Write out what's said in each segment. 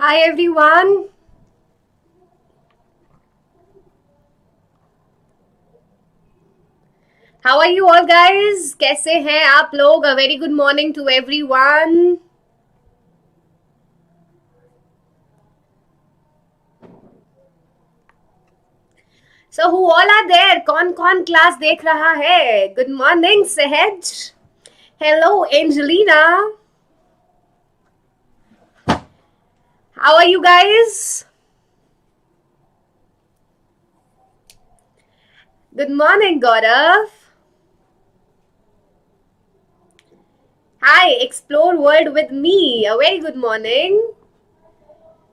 Hi everyone. How are you all guys? कैसे हैं आप लोग? A very good morning to everyone. So who all are there? कौन class देख रहा है? Good morning सहज. Hello Angelina. How are you guys? Good morning Gaurav. Hi, explore world with me. A very good morning.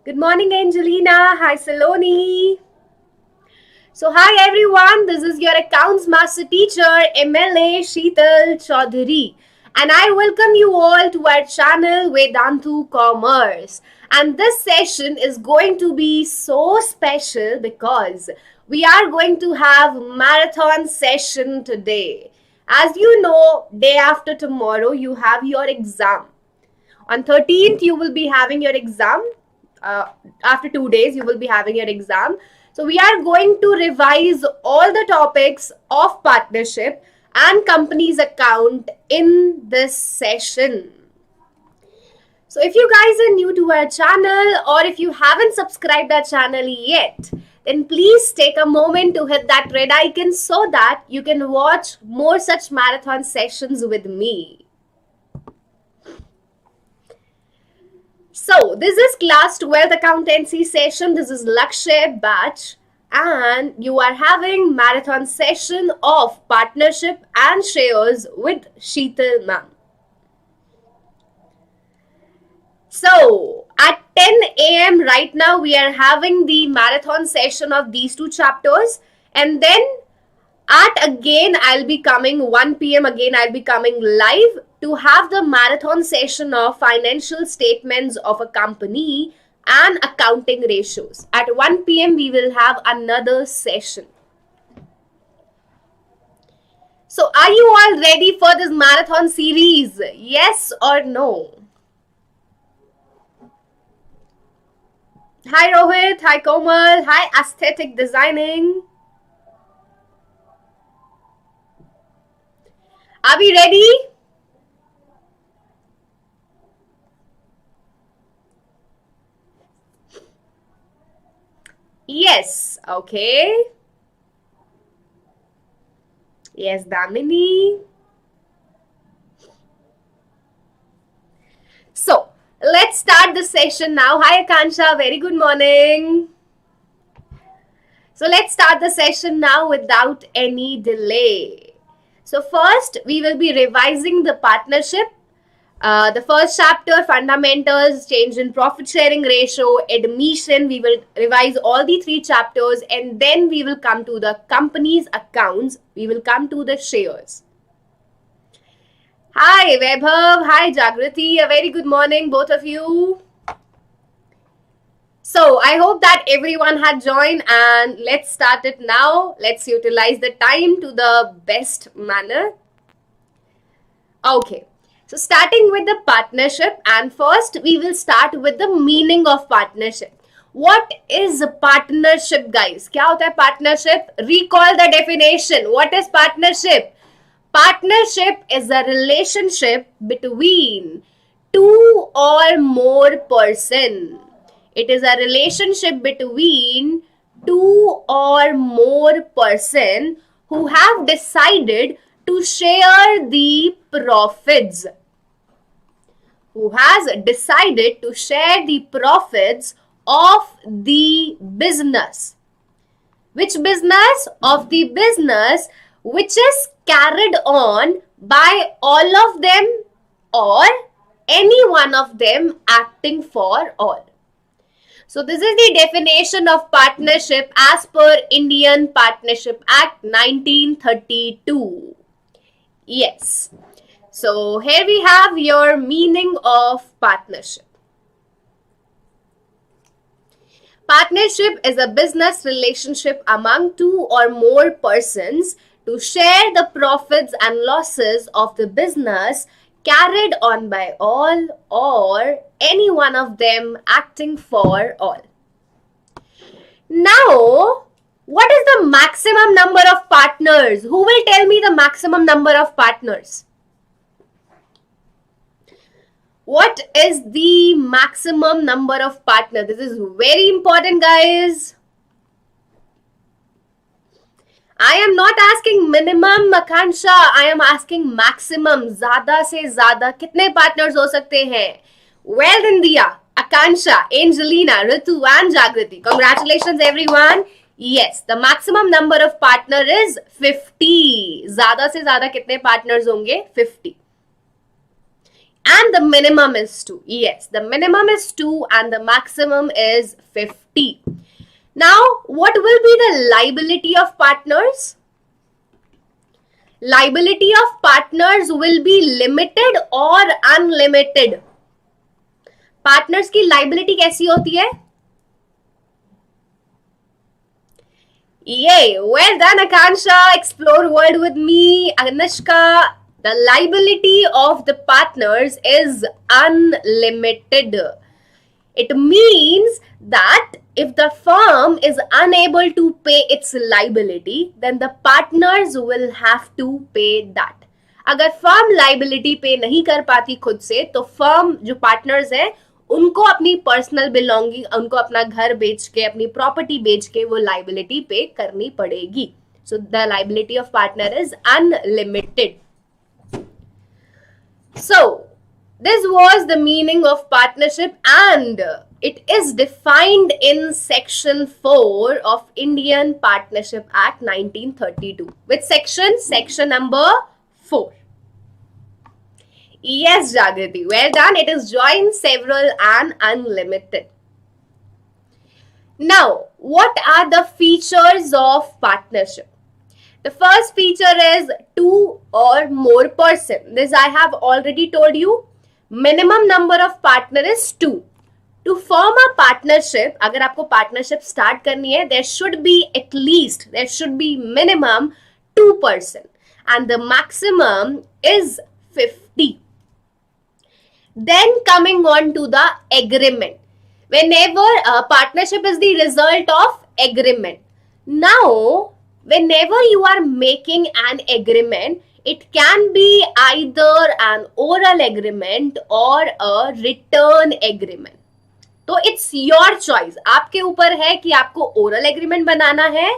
Good morning Angelina. Hi Saloni. So hi everyone, this is your accounts master teacher MLA Sheetal Chaudhary and I welcome you all to our channel Vedantu Commerce. And this session is going to be so special because we are going to have marathon session today. As you know, day after tomorrow you have your exam. On 13th you will be having your exam. After 2 days you will be having your exam. So we are going to revise all the topics of partnership and company's account in this session. So if you guys are new to our channel or if you haven't subscribed our channel yet, then please take a moment to hit that red icon so that you can watch more such marathon sessions with me. So this is class 12th accountancy session. This is Lakshay batch and you are having marathon session of partnership and shares with Sheetal Ma'am. So at 10 a.m. right now we are having the marathon session of these two chapters and then at again I'll be coming 1 p.m. again I'll be coming live to have the marathon session of financial statements of a company and accounting ratios. At 1 p.m. we will have another session. So are you all ready for this marathon series? Yes or no? Hi Rohit, hi Komal, hi Aesthetic Designing. Are we ready? Yes, okay. Yes, Damini. So, let's start the session now. Hi Akansha, very good morning. So, let's start the session now without any delay. So, first we will be revising the partnership. The first chapter, fundamentals, change in profit sharing ratio, admission, we will revise all the 3 chapters and then we will come to the company's accounts, we will come to the shares. Hi Vaibhav, hi Jagrati, a very good morning both of you. So I hope that everyone had joined and let's start it now. Let's utilize the time to the best manner. Okay. So starting with the partnership and first we will start with the meaning of partnership. What is a partnership guys? क्या होता है partnership? Recall the definition. What is partnership? Partnership is a relationship between 2 or more person. It is a relationship between 2 or more person who have decided to share the profits. Who has decided to share the profits of the business. Which business? Of the business which is carried on by all of them or any one of them acting for all. So this is the definition of partnership as per Indian Partnership Act 1932. Yes. So here we have your meaning of partnership. Partnership is a business relationship among 2 or more persons to share the profits and losses of the business carried on by all, or any one of them acting for all. Now, what is the maximum number of partners? Who will tell me the maximum number of partners? What is the maximum number of partners? This is very important, guys. I am not asking minimum, Akansha. I am asking maximum. ज़्यादा से ज़्यादा कितने partners हो सकते हैं? Well done, Diya, Akansha, Angelina, Ritu, and Jagriti. Congratulations, everyone. Yes, the maximum number of partner is 50. ज़्यादा से ज़्यादा कितने partners होंगे? 50. And the minimum is 2. Yes, the minimum is 2 and the maximum is 50. Now, what will be the liability of partners? Liability of partners will be limited or unlimited. Partners की liability कैसी होती है? Yay! Well done, Akansha. Explore world with me, Anushka. The liability of the partners is unlimited. It means that if the firm is unable to pay its liability, then the partners will have to pay that. अगर firm liability pay नहीं कर पाती खुद से, तो firm जो partners हैं, उनको अपनी पर्सनल बिलोंगिंग, उनको अपना घर बेच के, अपनी प्रॉपर्टी बेच के वो लाइबिलिटी पे करनी पड़ेगी. So the liability of partner is unlimited. So this was the meaning of partnership, and it is defined in section 4 of Indian Partnership Act 1932. Which section? Section number 4. Yes, Jagriti, well done. It is joint, several, and unlimited. Now, what are the features of partnership? The first feature is 2 or more person. This I have already told you. Minimum number of partner is 2. To form a partnership, अगर आपको partnership start करनी है, there should be minimum 2 person, and the maximum is 50. Then coming on to the agreement. Whenever a partnership is the result of agreement. Now, whenever you are making an agreement, it can be either an oral agreement or a written agreement. तो it's your choice. आपके ऊपर है कि आपको oral agreement बनाना है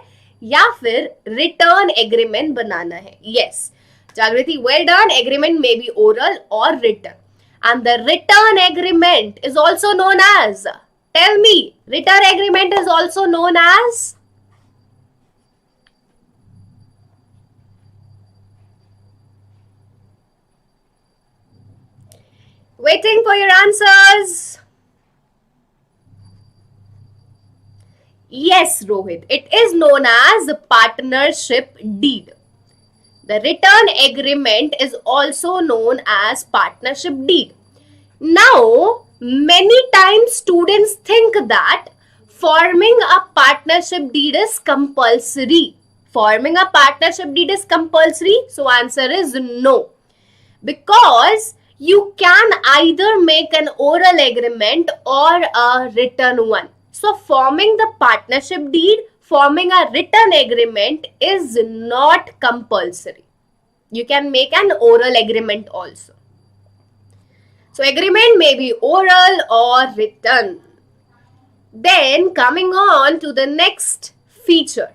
या फिर written agreement बनाना है. Yes, Jagriti, well done. Agreement may be oral or written. And the written agreement is also known as, tell me, written agreement is also known as? Waiting for your answers. Yes, Rohit, it is known as partnership deed. The written agreement is also known as partnership deed. Now, many times students think that forming a partnership deed is compulsory. Forming a partnership deed is compulsory, so answer is no. Because you can either make an oral agreement or a written one. So forming the partnership deed, forming a written agreement is not compulsory. You can make an oral agreement also. So agreement may be oral or written. Then coming on to the next feature.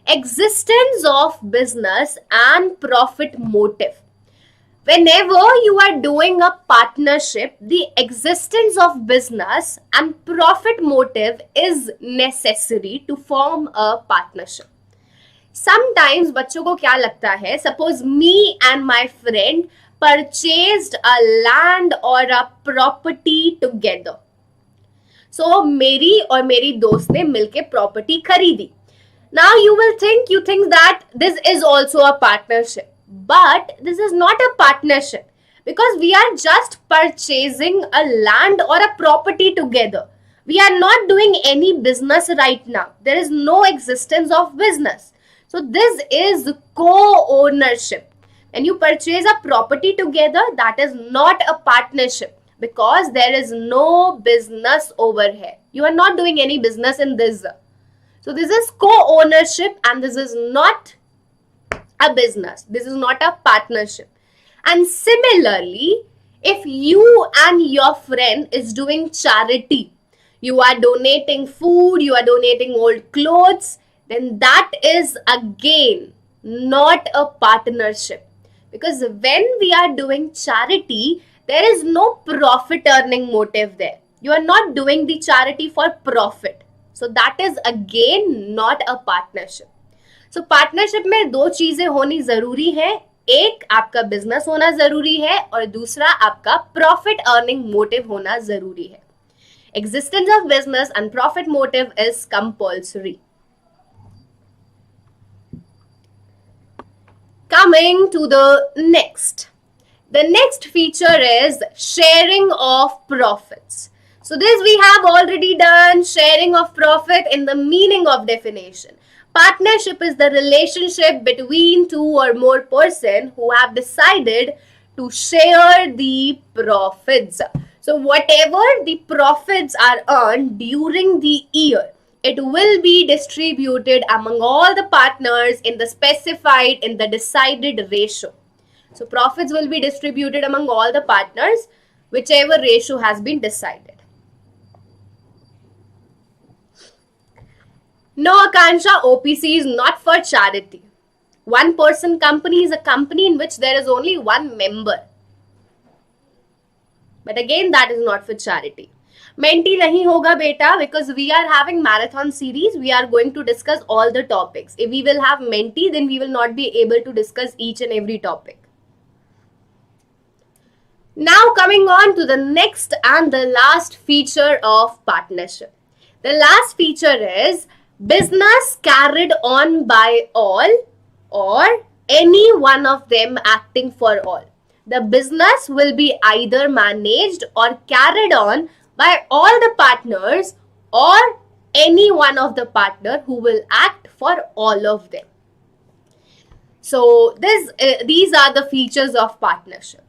Existence of business and profit motive. Whenever you are doing a partnership, the existence of business and profit motive is necessary to form a partnership. Sometimes बच्चों को क्या लगता है, suppose me and my friend purchased a land or a property together. So मेरी और मेरी दोस्त ने मिलके property खरीदी. Now you think that this is also a partnership. But this is not a partnership because we are just purchasing a land or a property together. We are not doing any business right now. There is no existence of business. So this is co-ownership. and you purchase a property together, that is not a partnership because there is no business over here. You are not doing any business in this. So this is co-ownership and this is not a business. This is not a partnership. And similarly, if you and your friend is doing charity, you are donating food, you are donating old clothes, then that is again not a partnership. Because when we are doing charity, there is no profit earning motive there. You are not doing the charity for profit. So that is again not a partnership. So partnership में दो चीजें होनी जरूरी है, एक आपका business होना जरूरी है और दूसरा आपका प्रॉफिट अर्निंग मोटिव होना जरूरी है. Existence of business and profit motive is compulsory. Coming to the next. The next feature is sharing of profits. So this we have already done, sharing of profit in the meaning of definition. Partnership is the relationship between two or more persons who have decided to share the profits. So whatever the profits are earned during the year, it will be distributed among all the partners in the specified, in the decided ratio. So profits will be distributed among all the partners, whichever ratio has been decided. No, Akansha, OPC is not for charity. One person company is a company in which there is only one member. But again, that is not for charity. Menti nahi hoga beta because we are having marathon series. We are going to discuss all the topics. If we will have menti, then we will not be able to discuss each and every topic. Now coming on to the next and the last feature of partnership. The last feature is business carried on by all or any one of them acting for all. The business will be either managed or carried on by all the partners or any one of the partner who will act for all of them. So these are the features of partnership.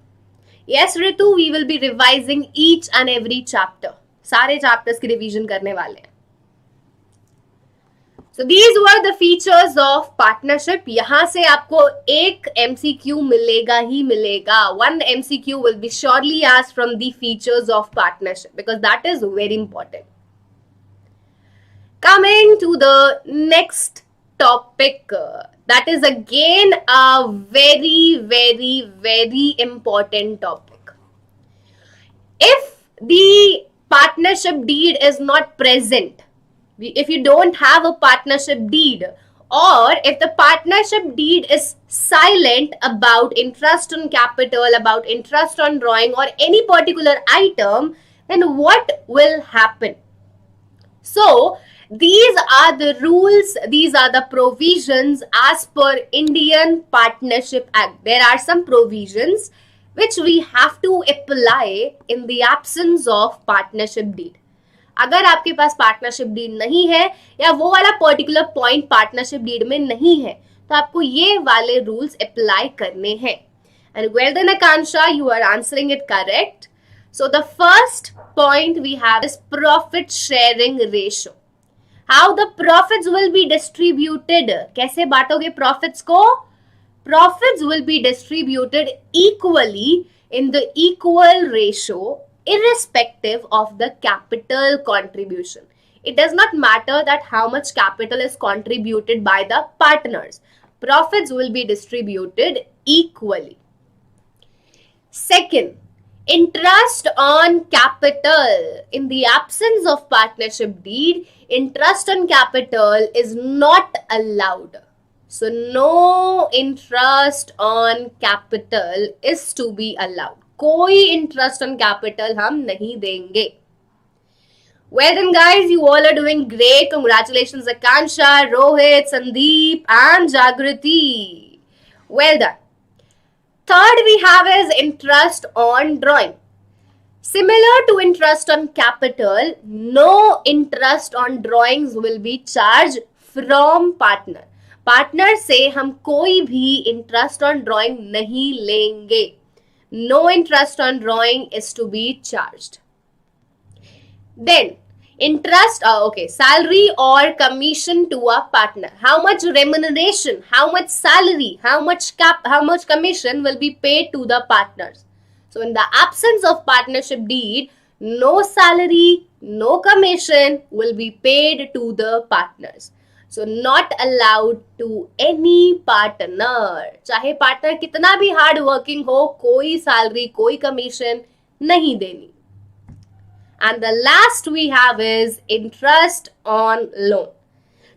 Yes, Ritu, we will be revising each and every chapter. सारे chapters की revision करने वाले हैं. So these were the features of partnership. यहाँ से आपको एक MCQ मिलेगा ही मिलेगा. One MCQ will be surely asked from the features of partnership because that is very important. Coming to the next topic, that is again a very, very, very important topic. If the partnership deed is not present, if you don't have a partnership deed, or if the partnership deed is silent about interest on capital, about interest on drawing or any particular item, then what will happen? So these are the rules, these are the provisions as per Indian Partnership Act. There are some provisions which we have to apply in the absence of partnership deed. अगर आपके पास partnership deed नहीं है या वो वाला particular point partnership deed में नहीं है तो आपको ये वाले रूल्स अप्लाई करने हैं. And well then Akanksha, you are answering it correct. So the first point we have is profit sharing ratio. How the profits will be distributed. कैसे बांटोगे प्रॉफिट्स को? Profits will be distributed equally in the equal ratio irrespective of the capital contribution. It does not matter that how much capital is contributed by the partners. Profits will be distributed equally. Second, interest on capital. In the absence of partnership deed, interest on capital is not allowed. So no interest on capital is to be allowed. कोई interest on capital हम नहीं देंगे. Well then guys, you all are doing great. Congratulations Akansha, Rohit, Sandeep and Jagriti. Well done. Third we have is interest on drawing. Similar to interest on capital, no interest on drawings will be charged from partner. Partner से हम कोई भी interest on drawing नहीं लेंगे. No interest on drawing is to be charged. Then interest, salary or commission to a partner. How much remuneration, how much salary, how much commission will be paid to the partners. So in the absence of partnership deed, no salary, no commission will be paid to the partners. So not allowed to any partner. चाहे partner कितना भी hard working हो, कोई salary, कोई commission नहीं देनी. And the last we have is interest on loan.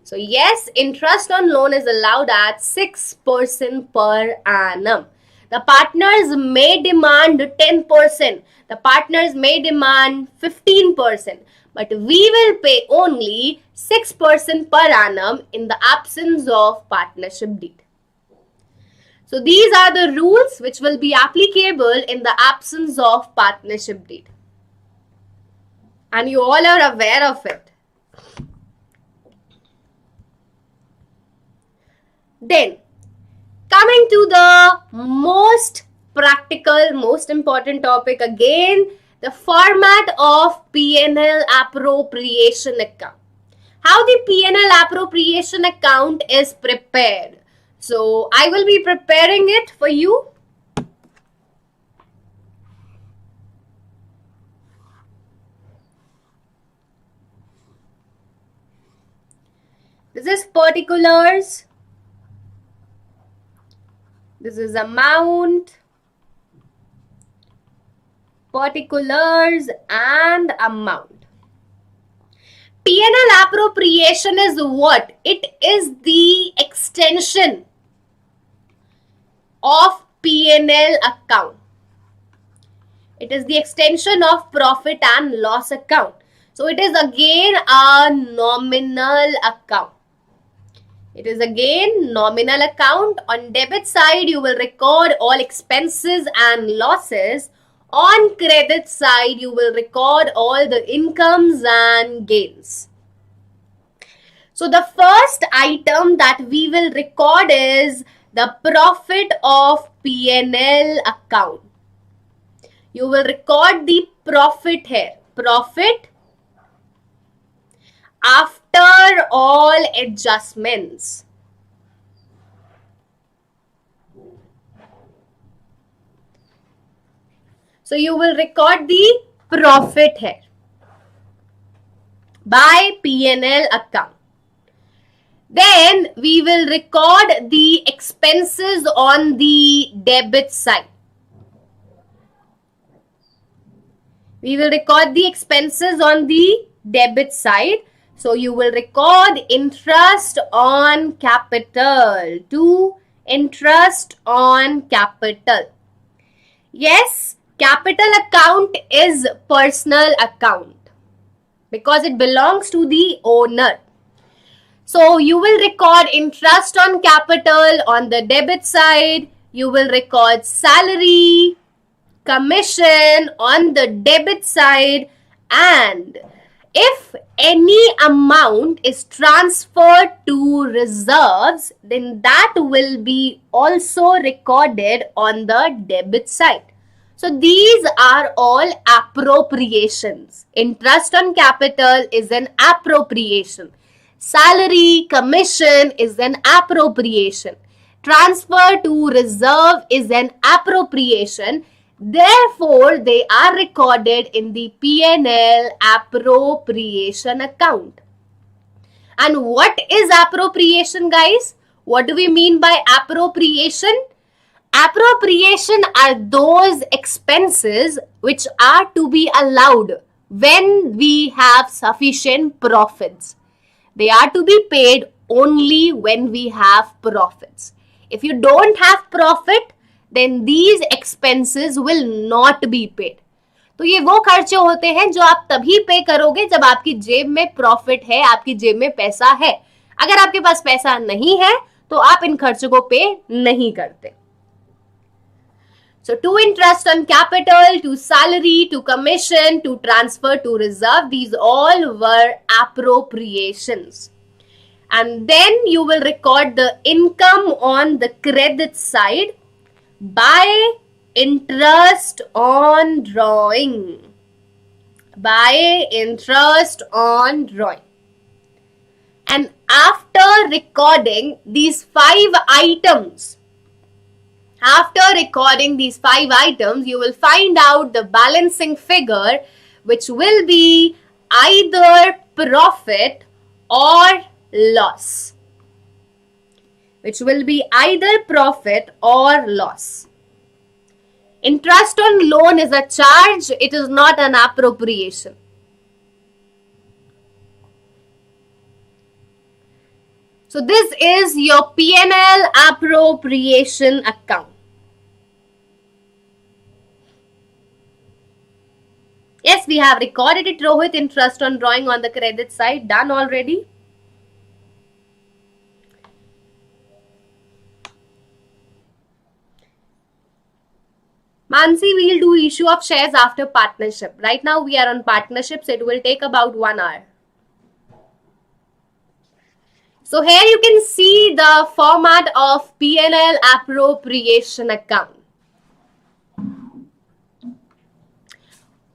So yes, interest on loan is allowed at 6% per annum. The partners may demand 10%. The partners may demand 15%. But we will pay only 6% per annum in the absence of partnership deed. So these are the rules which will be applicable in the absence of partnership deed. And you all are aware of it. Then, coming to the most practical, most important topic again, the format of P&L appropriation account. How the P&L appropriation account is prepared. So, I will be preparing it for you. This is particulars. This is amount, particulars and amount. P&L appropriation is what? It is the extension of P&L account. It is the extension of profit and loss account. So it is again a nominal account. It is again nominal account. On debit side, you will record all expenses and losses. On credit side, you will record all the incomes and gains. So the first item that we will record is the profit of P&L account. You will record the profit here. Profit after all adjustments. So you will record the profit here by P&L account. Then we will record the expenses on the debit side. We will record the expenses on the debit side. So you will record interest on capital to interest on capital. Yes, capital account is personal account because it belongs to the owner. So you will record interest on capital on the debit side. You will record salary, commission on the debit side, and if any amount is transferred to reserves, then that will be also recorded on the debit side. So these are all appropriations. Interest on capital is an appropriation. Salary, commission is an appropriation. Transfer to reserve is an appropriation. Therefore, they are recorded in the P&L appropriation account. And what is appropriation, guys? What do we mean by appropriation? Appropriation are those expenses which are to be allowed when we have sufficient profits. They are to be paid only when we have profits. If you don't have profit, then these expenses will not be paid. तो ये वो खर्चे होते हैं जो आप तभी पे करोगे जब आपकी जेब में प्रॉफिट है, आपकी जेब में पैसा है. अगर आपके पास पैसा नहीं है तो आप इन खर्चों को पे नहीं करते. So to interest on capital, to salary, to commission, to transfer to reserve, these all were appropriations. and then you will record the income on the credit side by interest on drawing. By interest on drawing. And after recording these 5 items, you will find out the balancing figure, which will be either profit or loss. Interest on loan is a charge, it is not an appropriation. So this is your P&L appropriation account. Yes, we have recorded it, Rohit. Interest on drawing on the credit side, done already. Mansi, we will do issue of shares after partnership. Right now we are on partnership, so it will take about 1 hour. So here you can see the format of P&L appropriation account.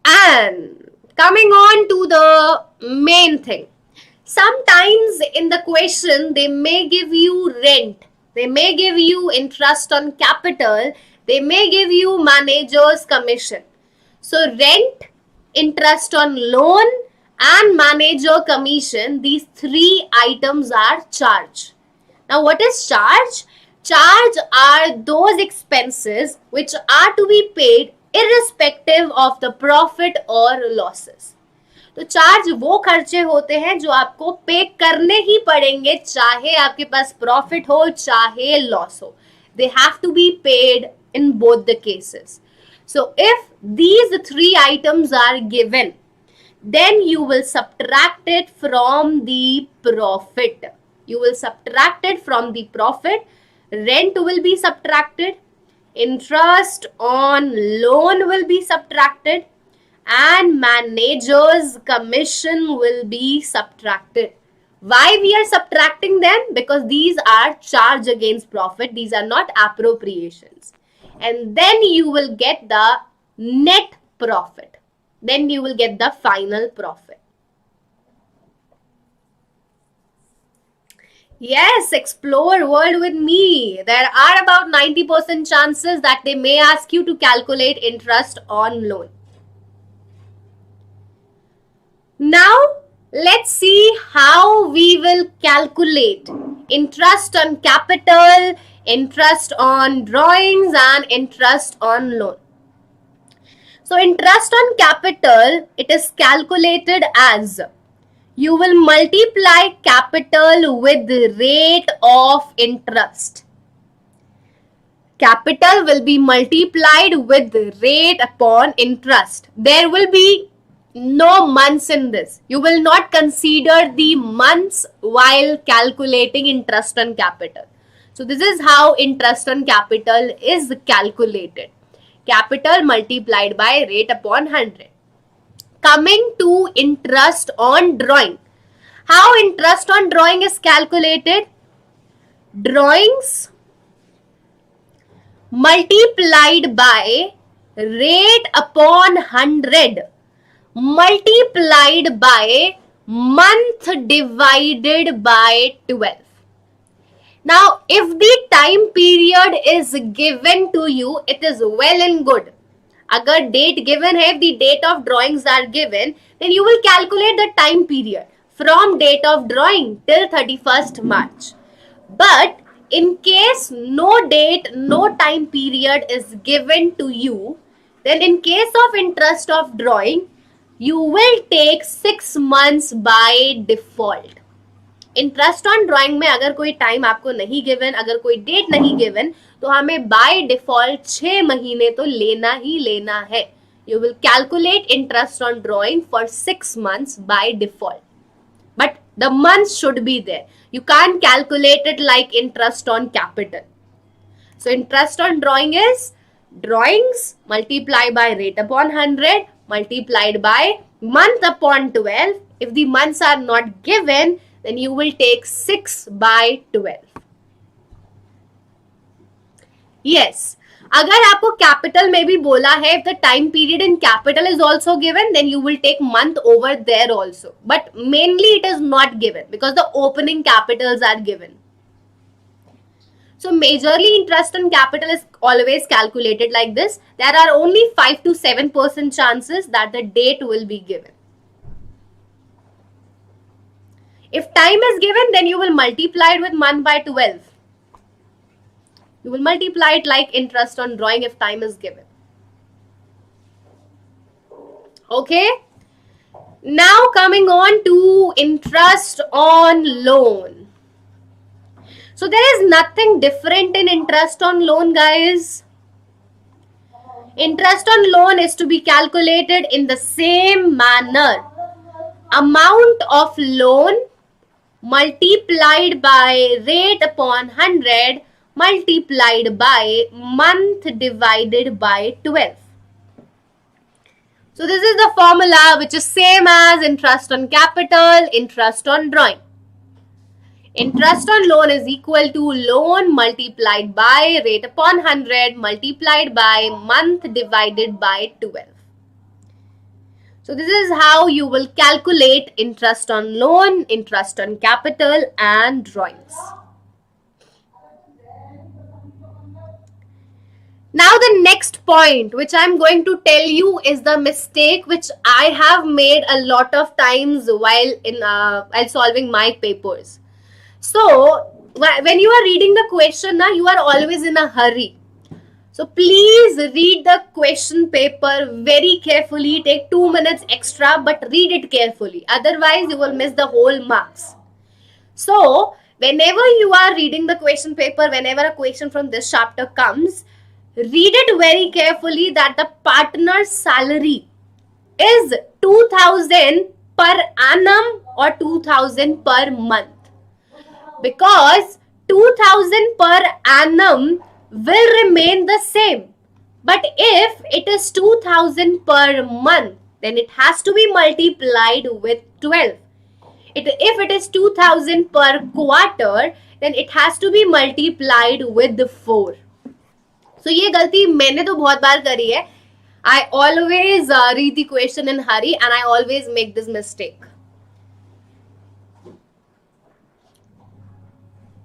And coming on to the main thing. Sometimes in the question, they may give you rent. They may give you interest on capital. They may give you manager's commission. So rent, interest on loan and manager commission, these 3 items are charge. Now what is charge? Charge are those expenses which are to be paid irrespective of the profit or losses. तो charge वो खर्चे होते हैं जो आपको पे करने ही पड़ेंगे, चाहे आपके पास प्रॉफिट हो चाहे लॉस हो. They have to be paid in both the cases. So if these 3 items are given, then you will subtract it from the profit. Rent will be subtracted. Interest on loan will be subtracted. And manager's commission will be subtracted. Why we are subtracting them? Because these are charge against profit. These are not appropriations. And then you will get the net profit. Then you will get the final profit. Yes, explore world with me. There are about 90% chances that they may ask you to calculate interest on loan. Now, let's see how we will calculate interest on capital, interest on drawings and interest on loan. So, interest on capital, it is calculated as you will multiply capital with the rate of interest. Capital will be multiplied with the rate upon interest. There will be no months in this. You will not consider the months while calculating interest on capital. So this is how interest on capital is calculated. Capital multiplied by rate upon 100. Coming to interest on drawing. How interest on drawing is calculated? Drawings multiplied by rate upon 100 multiplied by month divided by 12. Now, if the time period is given to you, it is well and good. अगर date given है, if the date of drawings are given, then you will calculate the time period from date of drawing till 31st March. But in case no date, no time period is given to you, then in case of interest of drawing, you will take 6 months by default. Interest on drawing में अगर कोई time आपको नहीं given, अगर कोई date नहीं given, तो हमें बाय डिफॉल्ट 6 महीने तो लेना ही लेना है. You will calculate interest on drawing for 6 months by default, but the months should be there. You can calculate it like interest on capital. So interest on drawing is drawings multiply by rate upon 100 multiplied by month upon 12. If the months are not given, then you will take 6/12. Yes, अगर आपको capital में भी बोला है, if the time period in capital is also given, then you will take month over there also. But mainly it is not given because the opening capitals are given. So majorly interest on capital is always calculated like this. There are only 5 to 7% chances that the date will be given. If time is given, then you will multiply it with month by 12. You will multiply it like interest on drawing if time is given. Okay. Now coming on to interest on loan. So there is nothing different in interest on loan, guys. Interest on loan is to be calculated in the same manner. Amount of loan multiplied by rate upon 100 multiplied by month divided by 12. So this is the formula which is same as interest on capital, interest on drawing. Interest on loan is equal to loan multiplied by rate upon 100 multiplied by month divided by 12. So this is how you will calculate interest on loan, interest on capital and drawings. Now the next point which I am going to tell you is the mistake which I have made a lot of times while solving my papers. So when you are reading the question, you are always in a hurry. So please read the question paper very carefully. Take 2 minutes extra, but read it carefully. Otherwise, you will miss the whole marks. So whenever you are reading the question paper, whenever a question from this chapter comes, read it very carefully that the partner's salary is 2,000 per annum or 2,000 per month. Because 2,000 per annum will remain the same. But if it is 2,000 per month, then it has to be multiplied with 12. If it is 2,000 per quarter, then it has to be multiplied with 4. So ये गलती मैंने तो बहुत बार करी है. I always read the question in hurry and I always make this mistake.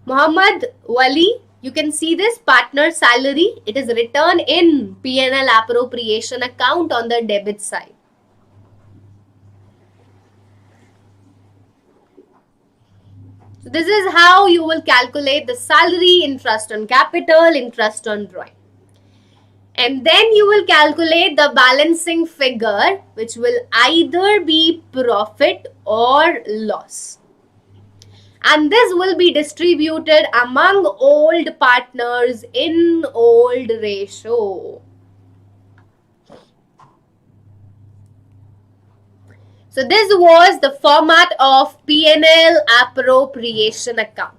Muhammad Wali, you can see this partner salary. It is written in P&L appropriation account on the debit side. So this is how you will calculate the salary, interest on capital, interest on drawing. And then you will calculate the balancing figure, which will either be profit or loss. And this will be distributed among old partners in old ratio. So this was the format of P&L appropriation account.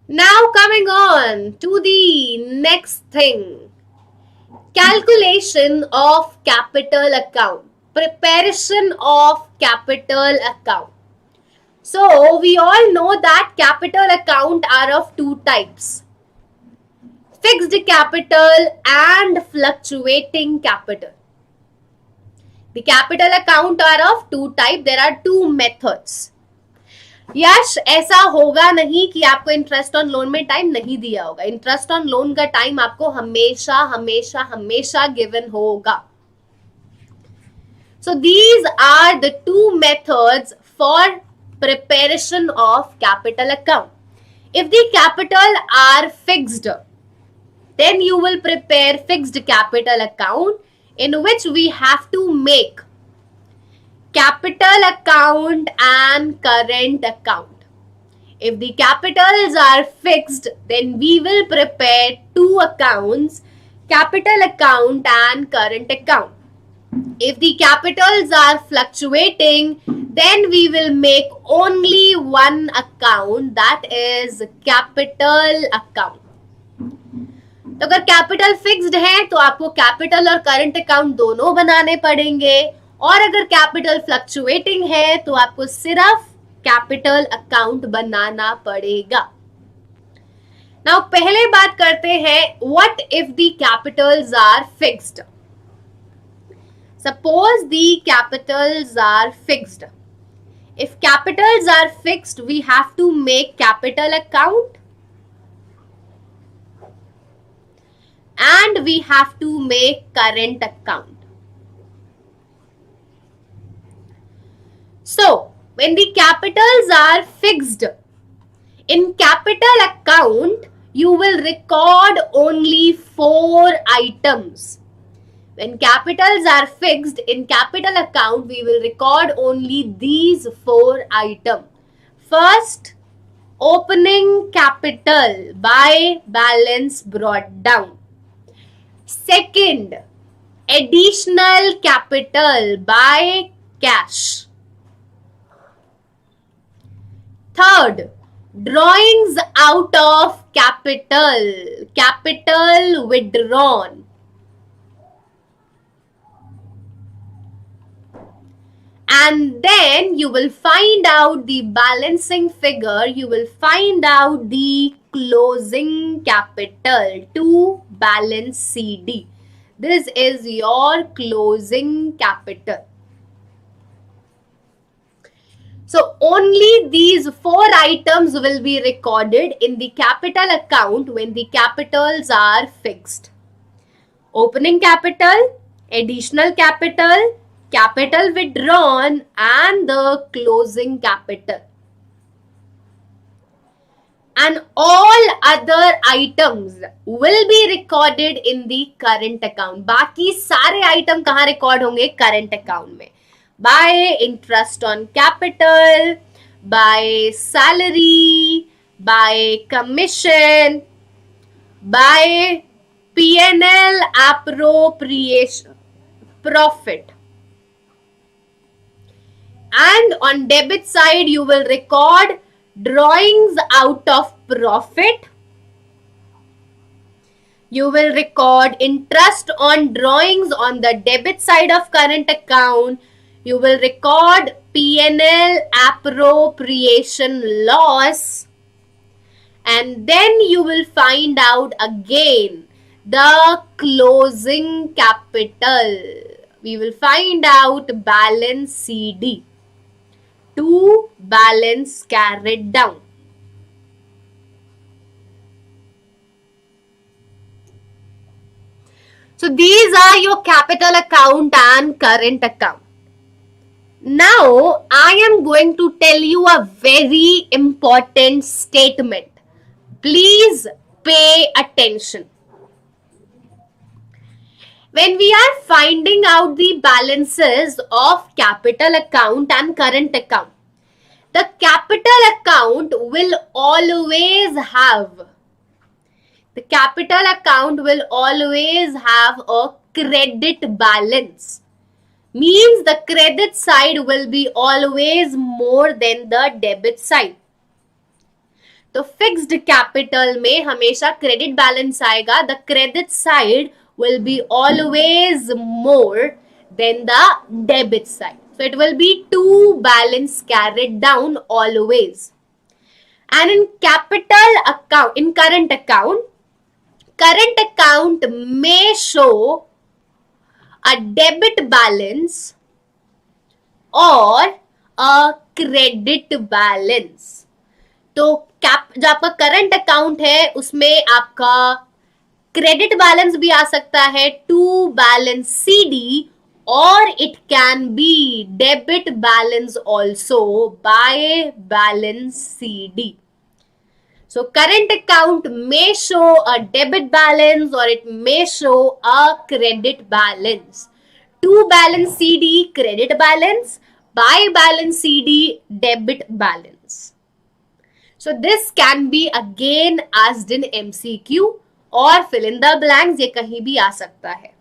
Now coming on to the next thing. Calculation of capital account. Preparation of capital account. So we all know that capital account are of two types. Fixed capital and fluctuating capital. The capital account are of two types. There are two methods. यश ऐसा होगा नहीं कि आपको interest on loan में time नहीं दिया होगा. Interest on loan का टाइम आपको हमेशा हमेशा हमेशा गिवन होगा. So these are the two methods for preparation of capital account. If the capital are fixed, then you will prepare fixed capital account in which we have to make capital account and current account. If the capitals are fixed, then we will prepare two accounts, capital account and current account. If the capitals are fluctuating, then we will make only one account, that is capital account. तो अगर capital fixed है तो आपको capital और current account दोनों बनाने पड़ेंगे. और अगर कैपिटल फ्लक्चुएटिंग है तो आपको सिर्फ कैपिटल अकाउंट बनाना पड़ेगा. नाउ पहले बात करते हैं what if the capitals are fixed. Suppose the capitals are fixed. If capitals are fixed, we have to make capital account and we have to make current account. So, when the capitals are fixed, in capital account, you will record only 4 items. When capitals are fixed, in capital account, we will record only these 4 items. First, opening capital by balance brought down. Second, additional capital by cash. Third, drawings out of capital, capital withdrawn. And then you will find out the balancing figure, you will find out the closing capital to balance CD. This is your closing capital. So only these 4 items will be recorded in the capital account when the capitals are fixed. Opening capital, additional capital, capital withdrawn and the closing capital. And all other items will be recorded in the current account. बाकी सारे item कहाँ record होंगे? Current account में. By interest on capital, by salary, by commission, by P&L appropriation, profit. And on debit side, you will record drawings out of profit. You will record interest on drawings on the debit side of current account. You will record P&L appropriation loss. And then you will find out again the closing capital. We will find out balance CD. To balance carried down. So these are your capital account and current account. Now I am going to tell you a very important statement. Please pay attention. When we are finding out the balances of capital account and current account, the capital account will always have a credit balance. Means the credit side will be always more than the debit side. तो fixed capital में हमेशा credit balance आएगा. The credit side will be always more than the debit side. So it will be two balance carried down always. And in capital account, in current account may show a debit balance or a credit balance. तो जो आपका current account है उसमें आपका credit balance भी आ सकता है to balance CD और it can be debit balance also by balance CD. So current account may show a debit balance or it may show a credit balance. To balance CD credit balance, by balance CD debit balance. So this can be again asked in MCQ और fill in the blanks ये कहीं भी आ सकता है.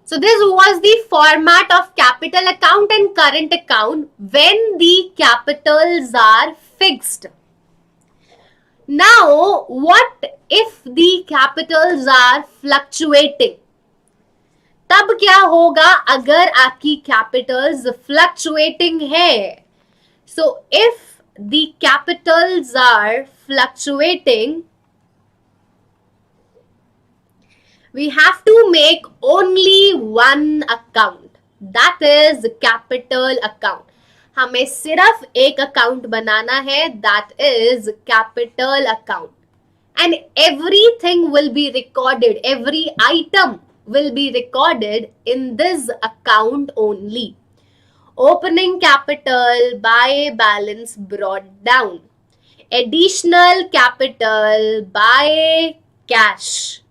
So this was the format of capital account and current account when the capitals are fixed. Now, what if the capitals are fluctuating? तब क्या होगा अगर आपकी capitals fluctuating है? So, if the capitals are fluctuating, we have to make only one account, that is capital account. हमें सिर्फ एक account बनाना है, that is capital account, and everything will be recorded, every item will be recorded in this account only. Opening capital by balance brought down, additional capital by cash.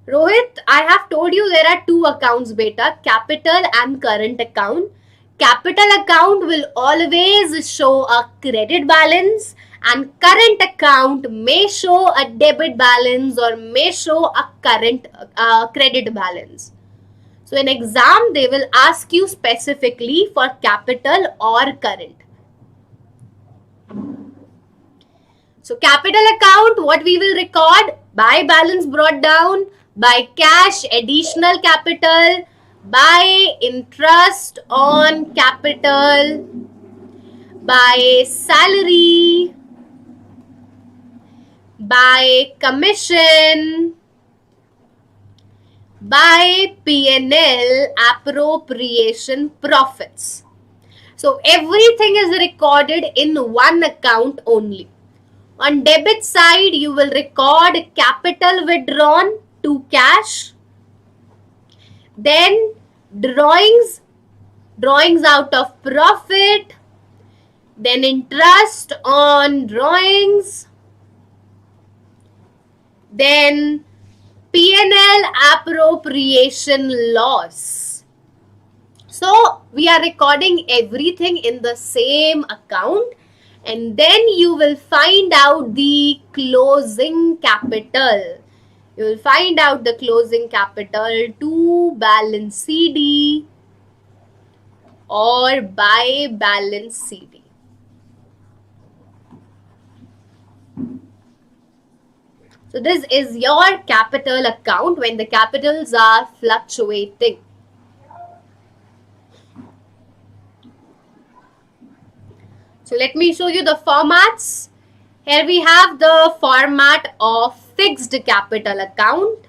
Rohit, I have told you there are two accounts, beta, capital and current account. Capital account will always show a credit balance and current account may show a debit balance or may show a current credit balance. So in exam, they will ask you specifically for capital or current. So capital account, what we will record? By balance brought down, by cash additional capital, by interest on capital, by salary, by commission, by P&L appropriation profits. So everything is recorded in one account only. On debit side, you will record capital withdrawn to cash, then drawings out of profit, then interest on drawings, then P&L appropriation loss. So we are recording everything in the same account, and then you will find out the closing capital. You will find out the closing capital to balance CD or by balance CD. So this is your capital account when the capitals are fluctuating. So let me show you the formats. Here we have the format of fixed capital account.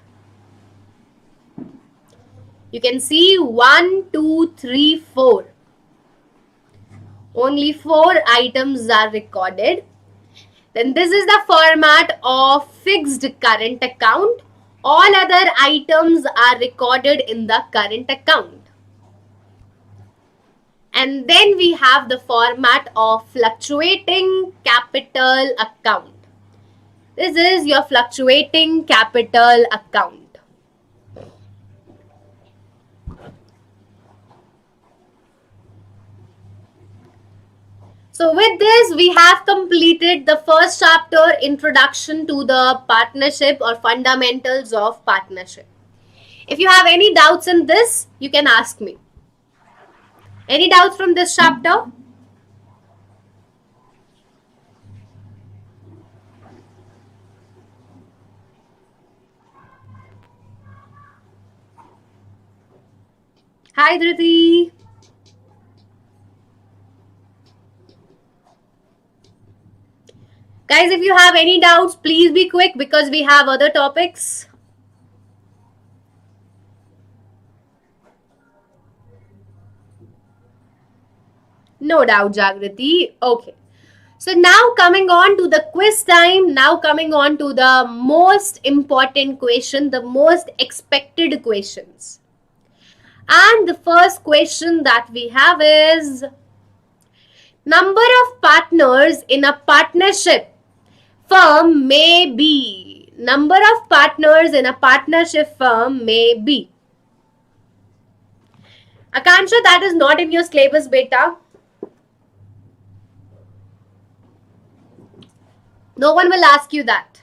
You can see 1, 2, 3, 4. Only 4 items are recorded. Then this is the format of fixed current account. All other items are recorded in the current account. And then we have the format of fluctuating capital account. This is your fluctuating capital account. So with this, we have completed the first chapter, Introduction to the Partnership or Fundamentals of Partnership. If you have any doubts in this, you can ask me. Any doubts from this chapter? Hi, Dhriti. Guys, if you have any doubts, please be quick because we have other topics. No doubt, Jagriti. Okay. So now coming on to the quiz time, now coming on to the most important question, the most expected questions. And the first question that we have is, number of partners in a partnership firm may be. Number of partners in a partnership firm may be. Akansha, that is not in your syllabus, beta. No one will ask you that.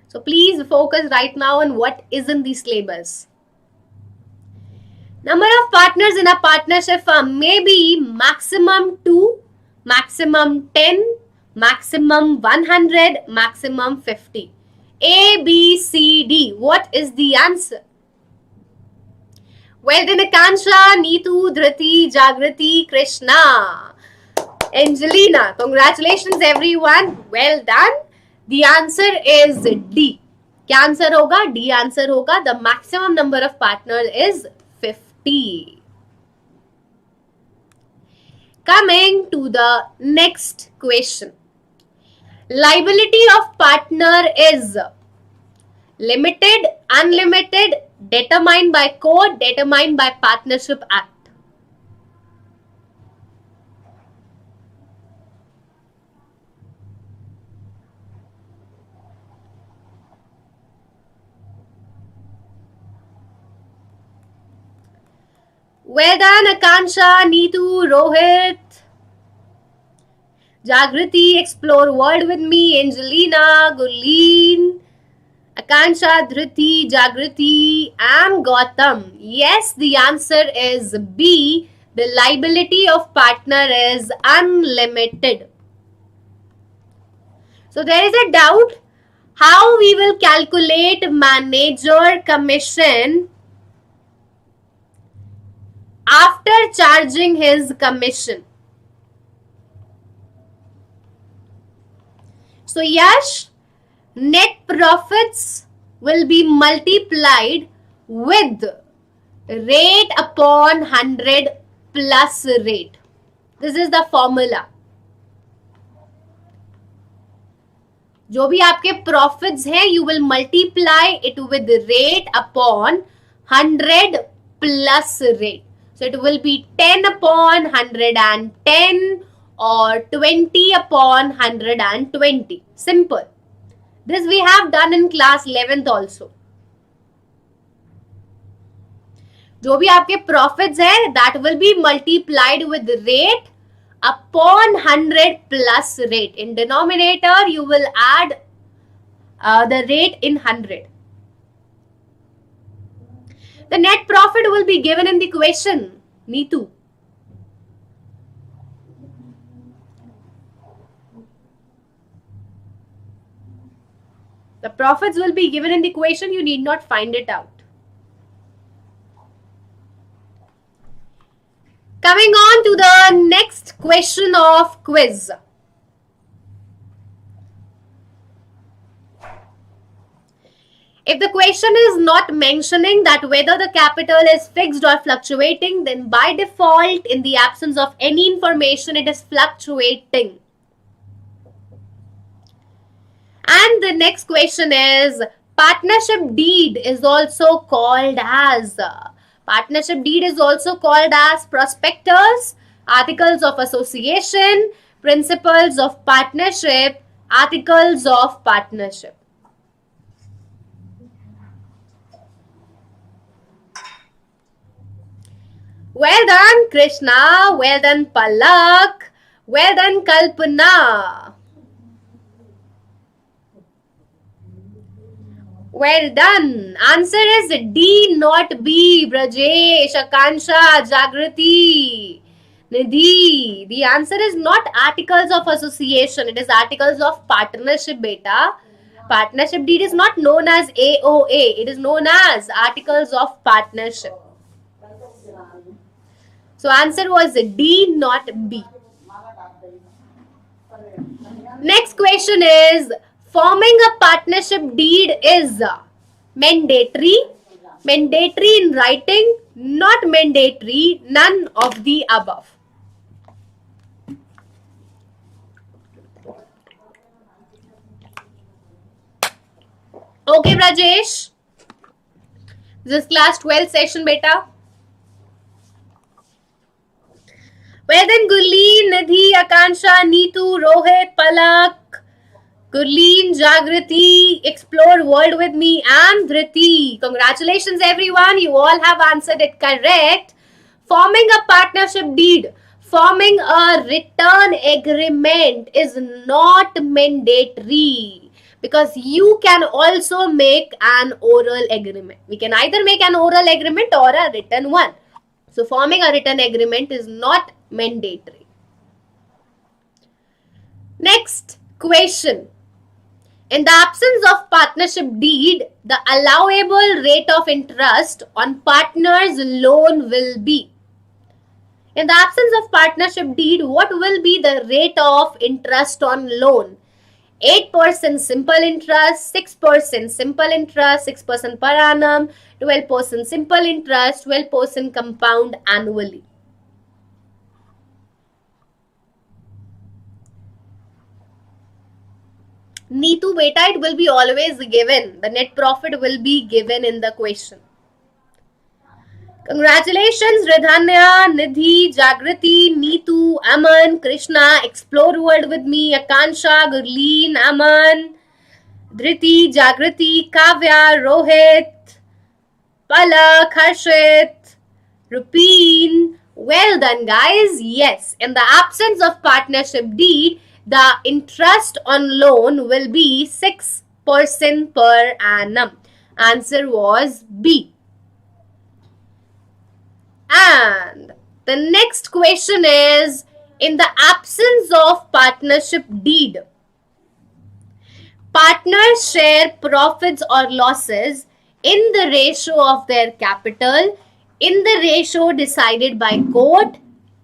So please focus right now on what is in the syllabus. Number of partners in a partnership firm may be maximum 2, maximum 10, maximum 100, maximum 50. A, B, C, D. What is the answer? Well then, Akansha, Neetu, Dhriti, Jagriti, Krishna, Angelina. Congratulations everyone. Well done. The answer is D. क्या answer होगा? D answer होगा. The maximum number of partners is 50. Coming to the next question. Liability of partner is limited, unlimited, determined by code, determined by Partnership Act. Well done, Akansha, Neetu, Rohit, Jagriti, explore world with me, Angelina, Gurleen, Akansha, Dhriti, Jagriti, and Gautam. Yes, the answer is B. The liability of partner is unlimited. So there is a doubt how we will calculate manager commission after charging his commission. So Yash, net profits will be multiplied with rate upon 100 plus rate. This is the formula. जो भी आपके profits हैं, you will multiply it with rate upon 100 plus rate. So it will be 10 upon 110 or 20 upon 120. Simple. This we have done in class 11th also. जो भी आपके profits है, that will be multiplied with rate upon 100 plus rate. In denominator, you will add the rate in 100. The net profit will be given in the question, Neetu. The profits will be given in the question, you need not find it out. Coming on to the next question of quiz. If the question is not mentioning that whether the capital is fixed or fluctuating, then by default, in the absence of any information, it is fluctuating. And the next question is, partnership deed is also called as prospectus, articles of association, principles of partnership, articles of partnership. Well done, Krishna. Well done, Palak. Well done, Kalpana. Well done. Answer is D, not B. Brajesh, Akansha, Jagriti, Nidhi. The answer is not articles of association. It is articles of partnership, beta. Partnership deed is not known as AOA. It is known as articles of partnership. So answer was D, not B. Next question is, forming a partnership deed is mandatory, mandatory in writing, not mandatory, none of the above. Okay, Brajesh. This is class 12 session, beta. Well then, Gurleen, Nidhi, Akansha, Neetu, Rohit, Palak, Gurleen, Jagriti, explore world with me, and Dhriti. Congratulations everyone, you all have answered it correct. Forming a partnership deed, forming a return agreement is not mandatory, because you can also make an oral agreement. We can either make an oral agreement or a written one. So forming a written agreement is not mandatory. Next question. In the absence of partnership deed, the allowable rate of interest on partner's loan will be. In the absence of partnership deed, what will be the rate of interest on loan? 8% simple interest, 6% simple interest, 6% per annum, 12% simple interest, 12% compound annually. Neetu beta, it will be always given. The net profit will be given in the question. Congratulations, Ridhanya, Nidhi, Jagriti, Neetu, Aman, Krishna. Explore world with me. Akansha, Gurleen, Aman, Dhriti, Jagriti, Kavya, Rohit, Palak, Harshit, Rupeen. Well done, guys. Yes, in the absence of partnership deed, the interest on loan will be 6% per annum. Answer was B. And the next question is, in the absence of partnership deed, partners share profits or losses in the ratio of their capital, in the ratio decided by court,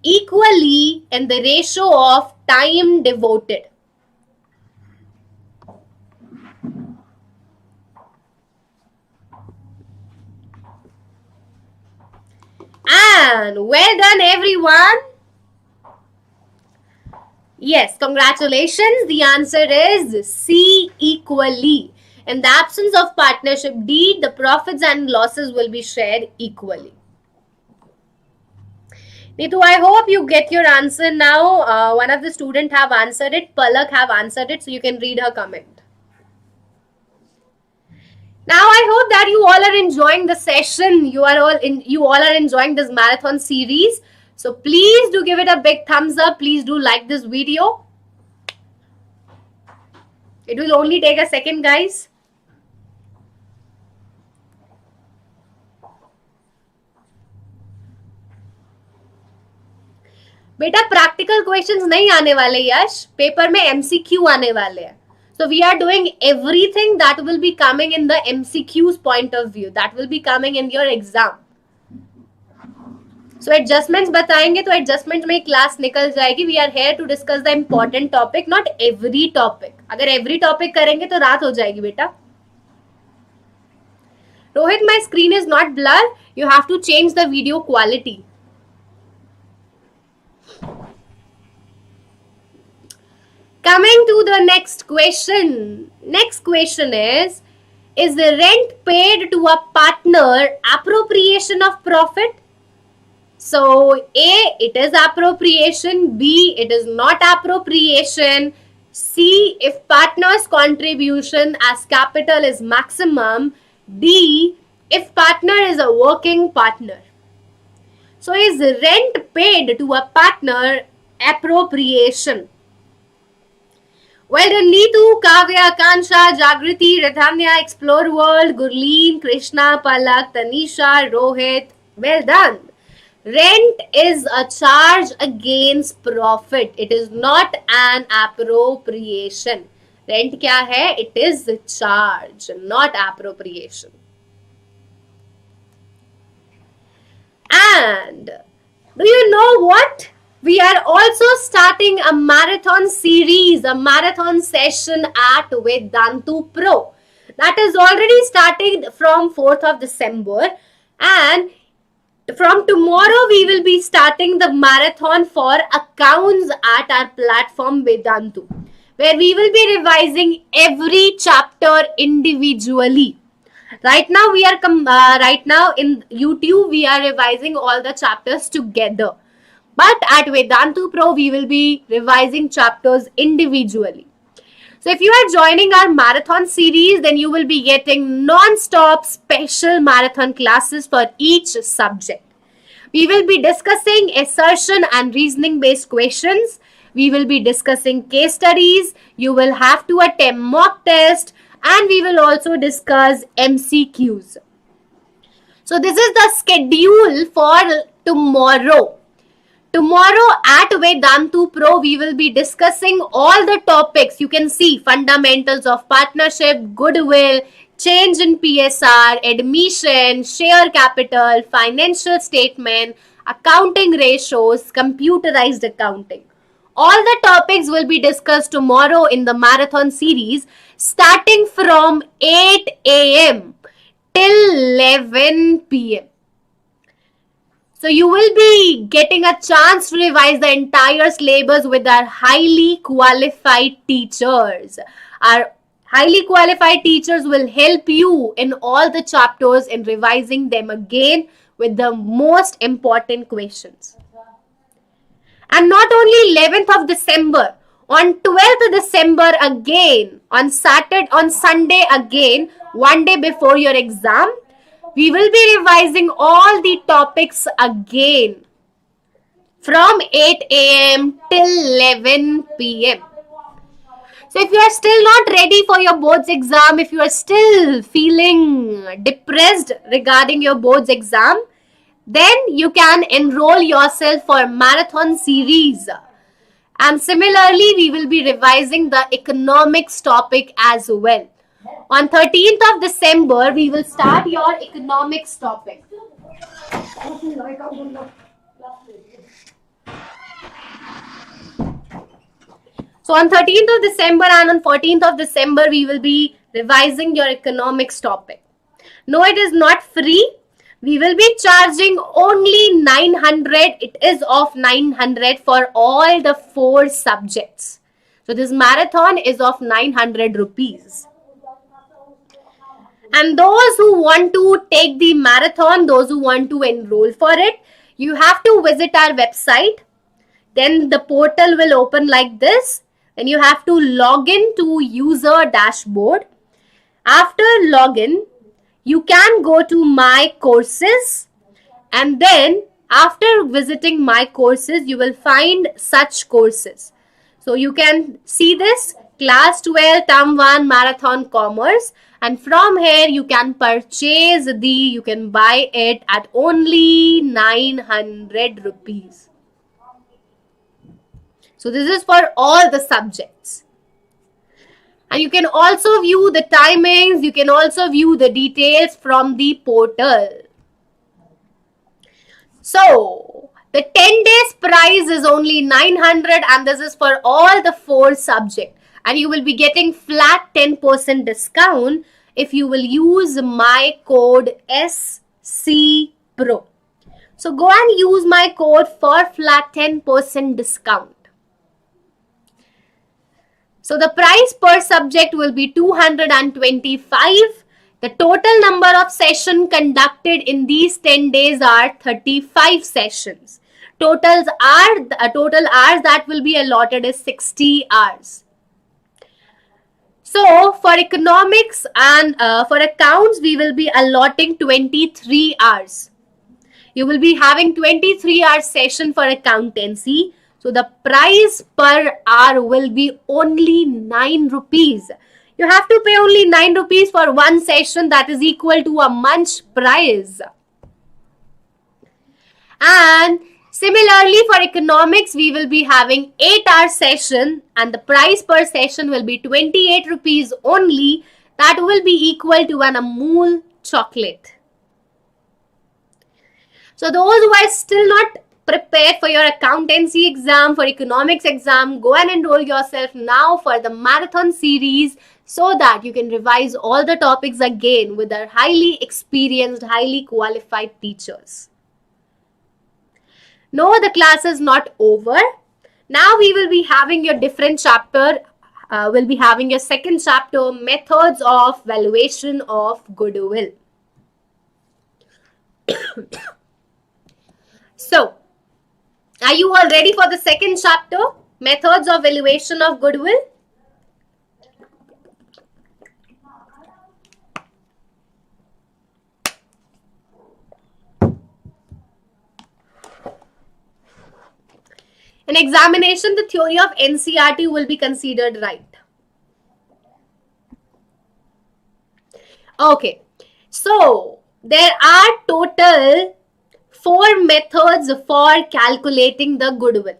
equally in the ratio of time devoted. And well done, everyone. Yes, congratulations. The answer is C, equally. In the absence of partnership deed, the profits and losses will be shared equally. Neetu, I hope you get your answer now. One of the students have answered it. Palak have answered it, so you can read her comment. Now I hope that you all are enjoying the session. You all are enjoying this marathon series. So please do give it a big thumbs up. Please do like this video. It will only take a second, guys. बेटा practical questions नहीं आने वाले यश, paper में MCQ आने वाले हैं. So we are doing everything that will be coming in the MCQ's point of view. That will be coming in your exam. So adjustments बताएंगे तो adjustment में क्लास निकल जाएगी. We are here to discuss the important topic, not every topic. अगर every topic करेंगे तो रात हो जाएगी बेटा. Rohit, my screen is not blur. You have to change the video quality. Coming to the next question. Next question is the rent paid to a partner appropriation of profit? So A, it is appropriation. B, it is not appropriation. C, if partner's contribution as capital is maximum. D, if partner is a working partner. So is rent paid to a partner appropriation? Well done, Neetu, Kavya, Kansha, Jagriti, Radhamya, Explore World, Gurleen, Krishna, Palak, Tanisha, Rohit. Well done. Rent is a charge against profit. It is not an appropriation. Rent क्या है? It is a charge, not appropriation. And do you know what? We are also starting a marathon series, a marathon session at Vedantu Pro. That is already started from 4th of December. And from tomorrow, we will be starting the marathon for accounts at our platform Vedantu, where we will be revising every chapter individually. Right now, in YouTube, we are revising all the chapters together. But at Vedantu Pro, we will be revising chapters individually. So if you are joining our marathon series, then you will be getting non-stop special marathon classes for each subject. We will be discussing assertion and reasoning based questions. We will be discussing case studies. You will have to attempt mock test, and we will also discuss MCQs. So this is the schedule for tomorrow. Tomorrow at Vedantu Pro, we will be discussing all the topics. You can see fundamentals of partnership, goodwill, change in PSR, admission, share capital, financial statement, accounting ratios, computerized accounting. All the topics will be discussed tomorrow in the marathon series starting from 8 a.m. till 11 p.m. So you will be getting a chance to revise the entire syllabus with our highly qualified teachers. Our highly qualified teachers will help you in all the chapters in revising them again with the most important questions. And not only 11th of December, on 12th December again, on Sunday again, one day before your exam, we will be revising all the topics again from 8 a.m. till 11 p.m. So if you are still not ready for your boards exam, if you are still feeling depressed regarding your boards exam, then you can enroll yourself for marathon series. And similarly, we will be revising the economics topic as well. On 13th of December, we will start your economics topic. So on 13th of December and on 14th of December, we will be revising your economics topic. No, it is not free. We will be charging only 900. It is of 900 for all the 4 subjects. So this marathon is of 900 rupees. And those who want to take the marathon, those who want to enroll for it, you have to visit our website. Then the portal will open like this. Then you have to log in to user dashboard. After login, you can go to my courses, and then after visiting my courses, you will find such courses. So you can see this class 12 term 1 marathon commerce, and from here you can purchase you can buy it at only 900 rupees. So this is for all the subjects. And you can also view the timings, you can also view the details from the portal. So, the 10 days price is only 900 and this is for all the 4 subjects. And you will be getting flat 10% discount if you will use my code SCPRO. So, go and use my code for flat 10% discount. So the price per subject will be 225. The total number of sessions conducted in these 10 days are 35 sessions. Total hours that will be allotted is 60 hours. So for economics and for accounts, we will be allotting 23 hours. You will be having 23 hour session for accountancy. So the price per hour will be only 9 rupees. You have to pay only 9 rupees for one session, that is equal to a month's price. And similarly for economics, we will be having 8-hour session and the price per session will be 28 rupees only. That will be equal to an Amul chocolate. So those who are still not prepared for your accountancy exam, for economics exam, go and enroll yourself now for the marathon series so that you can revise all the topics again with our highly experienced, highly qualified teachers. No, the class is not over. Now we will be having your different chapter. We'll be having your second chapter, methods of valuation of goodwill. So, are you all ready for the second chapter? Methods of valuation of goodwill. In examination, the theory of NCERT will be considered right. Okay. So, there are total 4 methods for calculating the goodwill.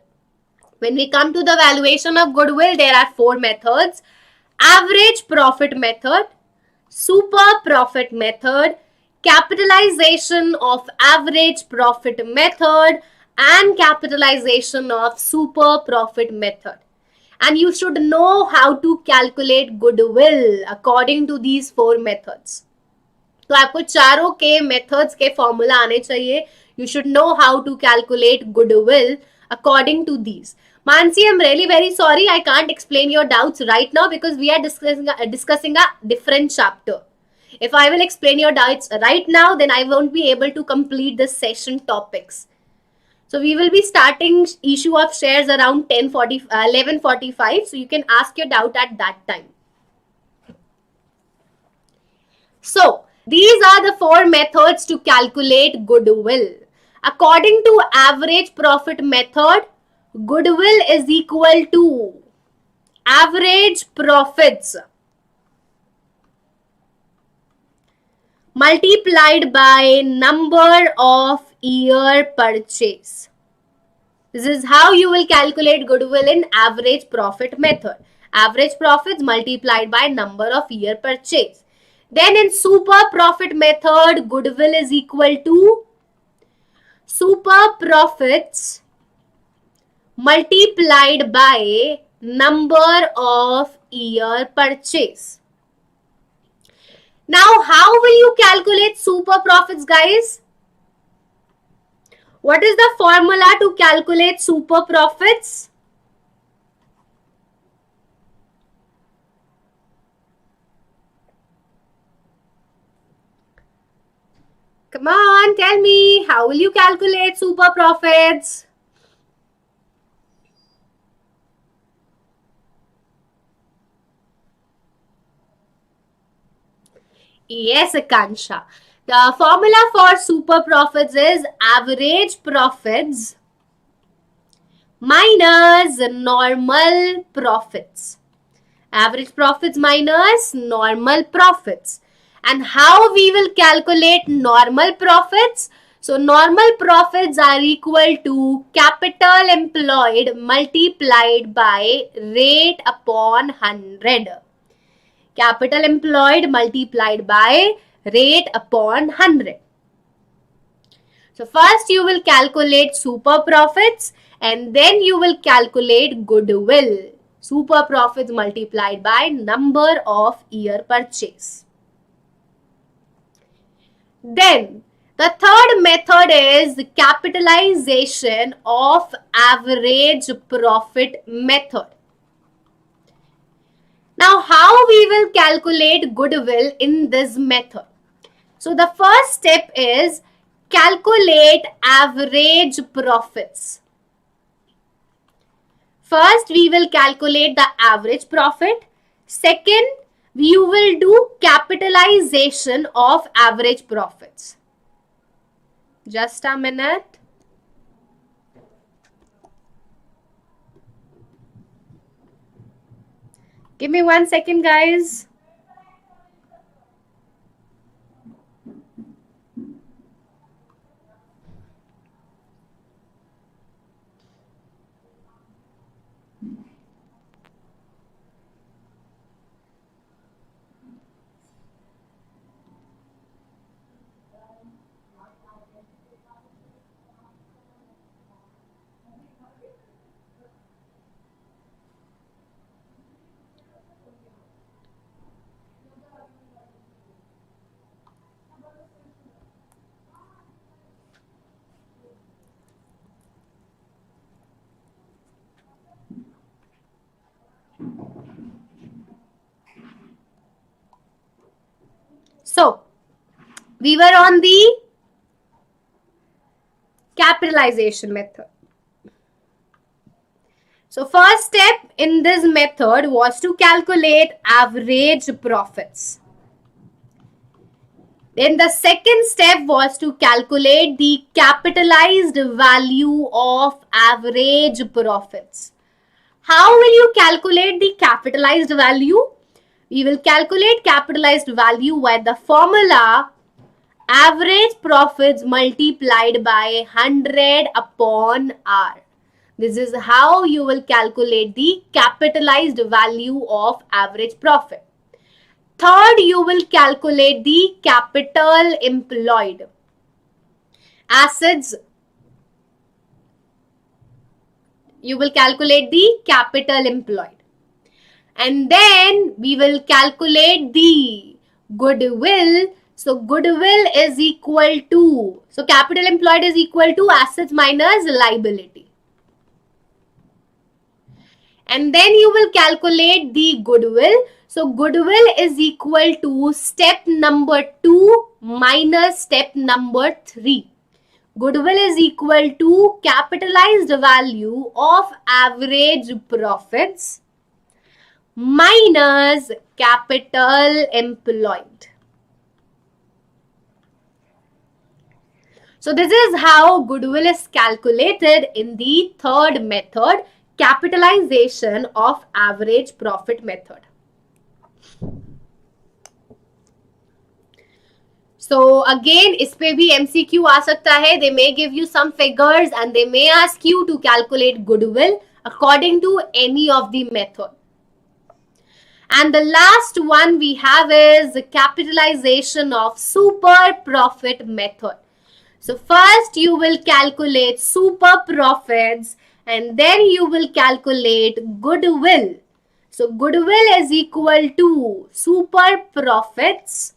When we come to the valuation of goodwill, there are 4 methods: average profit method, super profit method, capitalization of average profit method, and capitalization of super profit method. And you should know how to calculate goodwill according to these 4 methods. तो आपको चारों के methods के formula आने चाहिए. You should know how to calculate goodwill according to these. Mansi, I'm really very sorry. I can't explain your doubts right now because we are discussing a different chapter. If I will explain your doubts right now, then I won't be able to complete the session topics. So we will be starting issue of shares around 11:45. So you can ask your doubt at that time. So these are the 4 methods to calculate goodwill. According to average profit method, goodwill is equal to average profits multiplied by number of year purchase. This is how you will calculate goodwill in average profit method. Average profits multiplied by number of year purchase. Then in super profit method, goodwill is equal to super profits multiplied by number of year purchase. Now, how will you calculate super profits, guys? What is the formula to calculate super profits? Come on, tell me, how will you calculate super profits? Yes, Akansha. The formula for super profits is average profits minus normal profits. Average profits minus normal profits. And how we will calculate normal profits? So normal profits are equal to capital employed multiplied by rate upon 100. Capital employed multiplied by rate upon 100. So first you will calculate super profits and then you will calculate goodwill. Super profits multiplied by number of year purchase. Then the third method is the capitalization of average profit method. Now, how we will calculate goodwill in this method? So, the first step is calculate average profits. First, we will calculate the average profit. Second, we will do capitalization of average profits. Just a minute. Give me 1 second, guys. So, we were on the capitalization method. So, first step in this method was to calculate average profits. Then the second step was to calculate the capitalized value of average profits. How will you calculate the capitalized value? We will calculate capitalized value by the formula Average profits multiplied by 100 upon R. This is how you will calculate the capitalized value of average profit. Third, you will calculate the capital employed. Assets, you will calculate the capital employed. And then we will calculate the goodwill. So goodwill is equal to, so capital employed is equal to assets minus liability. And then you will calculate the goodwill. So goodwill is equal to step number 2 minus step number 3. Goodwill is equal to capitalized value of average profits minus capital employed. So this is how goodwill is calculated in the third method, capitalization of average profit method. So again, इस पे भी MCQ आ सकता है. They may give you some figures and they may ask you to calculate goodwill according to any of the method. And the last one we have is capitalization of super profit method. So first you will calculate super profits and then you will calculate goodwill. So goodwill is equal to super profits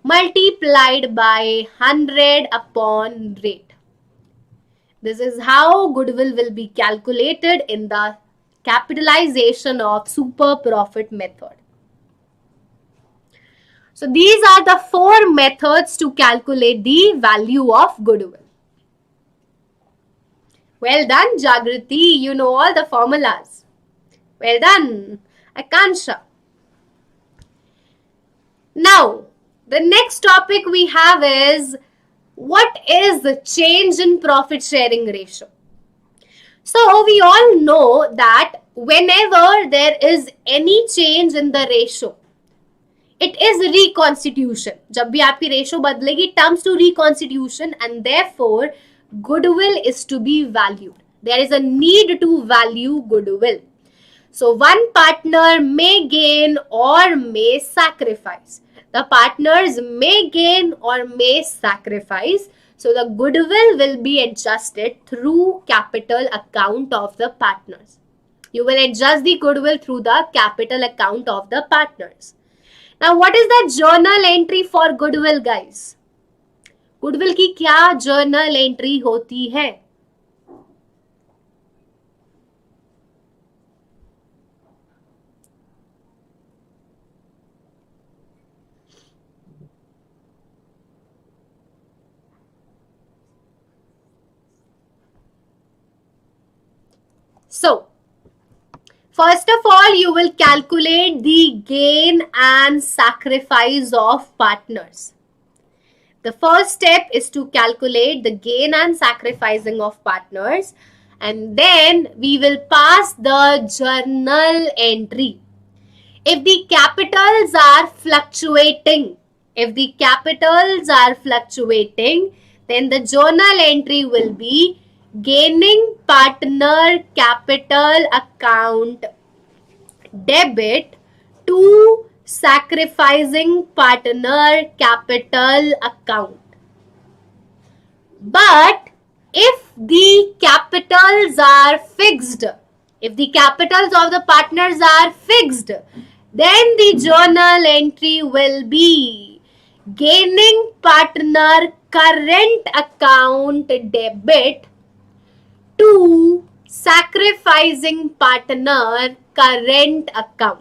multiplied by 100 upon rate. This is how goodwill will be calculated in the capitalization of super profit method. So these are the 4 methods to calculate the value of goodwill. Well done, Jagriti. You know all the formulas. Well done, Akansha. Now, the next topic we have is, what is the change in profit sharing ratio? So we all know that whenever there is any change in the ratio, it is reconstitution. जब भी आपकी ratio बदलेगी, it comes to reconstitution, and therefore goodwill is to be valued. There is a need to value goodwill. So one partner may gain or may sacrifice. The partners may gain or may sacrifice. So the goodwill will be adjusted through capital account of the partners. You will adjust the goodwill through the capital account of the partners. Now what is the journal entry for goodwill, guys? Goodwill की क्या journal entry होती है? So, first of all, you will calculate the gain and sacrifice of partners. The first step is to calculate the gain and sacrificing of partners, and then we will pass the journal entry. If the capitals are fluctuating, then the journal entry will be gaining partner capital account debit to sacrificing partner capital account. But if the capitals are fixed, if the capitals of the partners are fixed, then the journal entry will be gaining partner current account debit to sacrificing partner current account.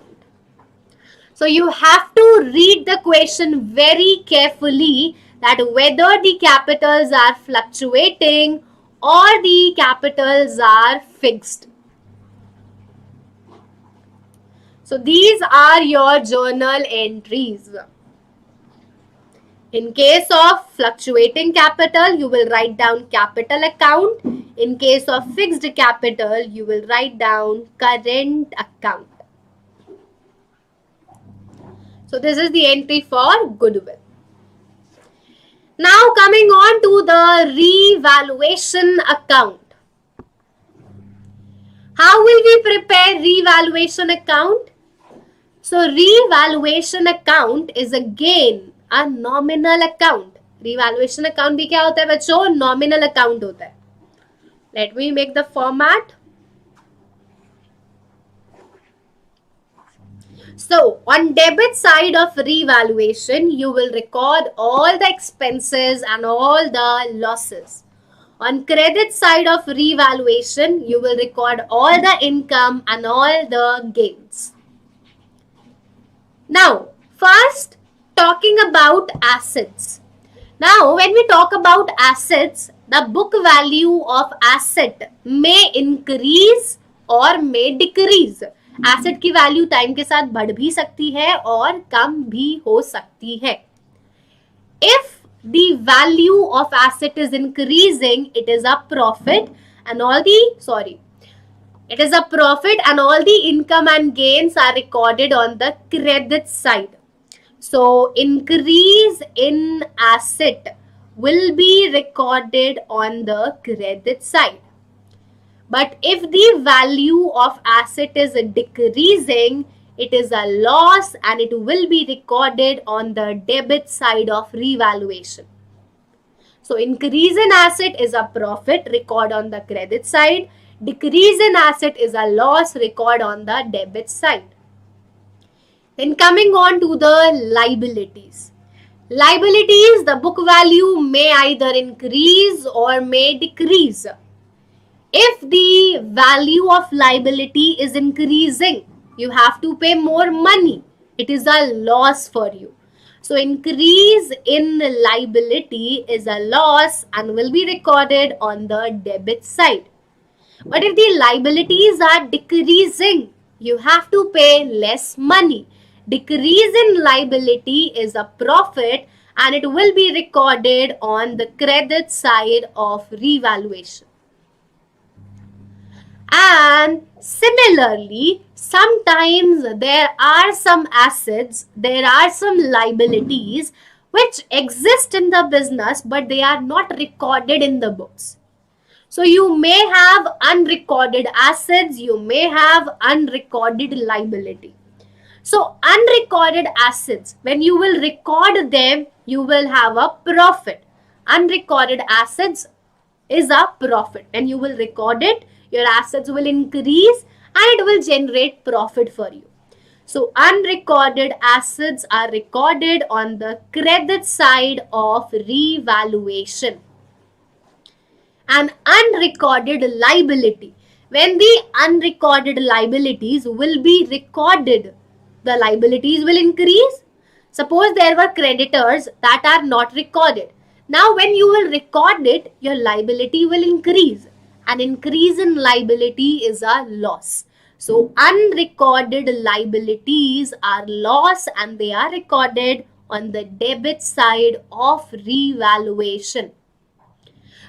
So you have to read the question very carefully, that whether the capitals are fluctuating or the capitals are fixed. So these are your journal entries. In case of fluctuating capital, you will write down capital account. In case of fixed capital, you will write down current account. So this is the entry for goodwill. Now coming on to the revaluation account. How will we prepare revaluation account? So revaluation account is again a nominal account. Revaluation account भी क्या होता है बच्चों? Nominal account होता है. Let me make the format. So on debit side of revaluation, you will record all the expenses and all the losses. On credit side of revaluation, you will record all the income and all the gains. Now, first talking about assets. Now, when we talk about assets, the book value of asset may increase or may decrease. Asset की value time के साथ बढ़ भी सकती है और कम भी हो सकती है. If the value of asset is increasing, it is a profit and all the income and gains are recorded on the credit side. So increase in asset will be recorded on the credit side. But if the value of asset is decreasing, it is a loss and it will be recorded on the debit side of revaluation. So increase in asset is a profit, record on the credit side. Decrease in asset is a loss, record on the debit side. Then coming on to the liabilities. Liabilities, the book value may either increase or may decrease. If the value of liability is increasing, you have to pay more money. It is a loss for you. So increase in liability is a loss and will be recorded on the debit side. But if the liabilities are decreasing, you have to pay less money. Decrease in liability is a profit and it will be recorded on the credit side of revaluation. And similarly, sometimes there are some assets, there are some liabilities which exist in the business but they are not recorded in the books. So you may have unrecorded assets, you may have unrecorded liability. So unrecorded assets, when you will record them, you will have a profit. Unrecorded assets is a profit. When you will record it, your assets will increase and it will generate profit for you. So unrecorded assets are recorded on the credit side of revaluation. And unrecorded liability. When the unrecorded liabilities will be recorded, the liabilities will increase. Suppose there were creditors that are not recorded. Now when you will record it, your liability will increase. An increase in liability is a loss. So unrecorded liabilities are loss and they are recorded on the debit side of revaluation.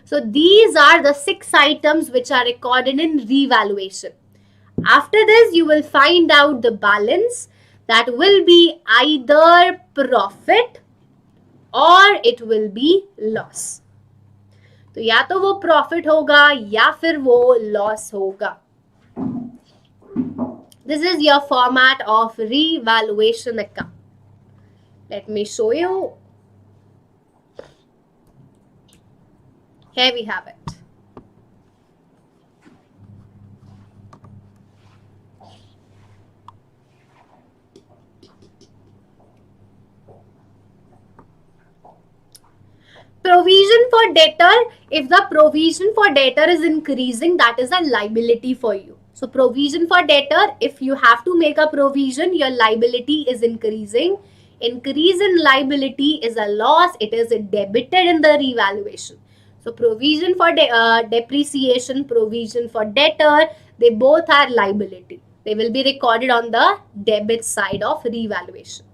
So these are the 6 items which are recorded in revaluation. After this, you will find out the balance that will be either profit or it will be loss. तो या तो वो profit होगा या फिर वो loss होगा. This is your format of revaluation account. Let me show you. Here we have it. Provision for debtor. If the provision for debtor is increasing, that is a liability for you. So provision for debtor, if you have to make a provision, your liability is increasing. Increase in liability is a loss. It is debited in the revaluation. So provision for depreciation, provision for debtor, they both are liability. They will be recorded on the debit side of revaluation.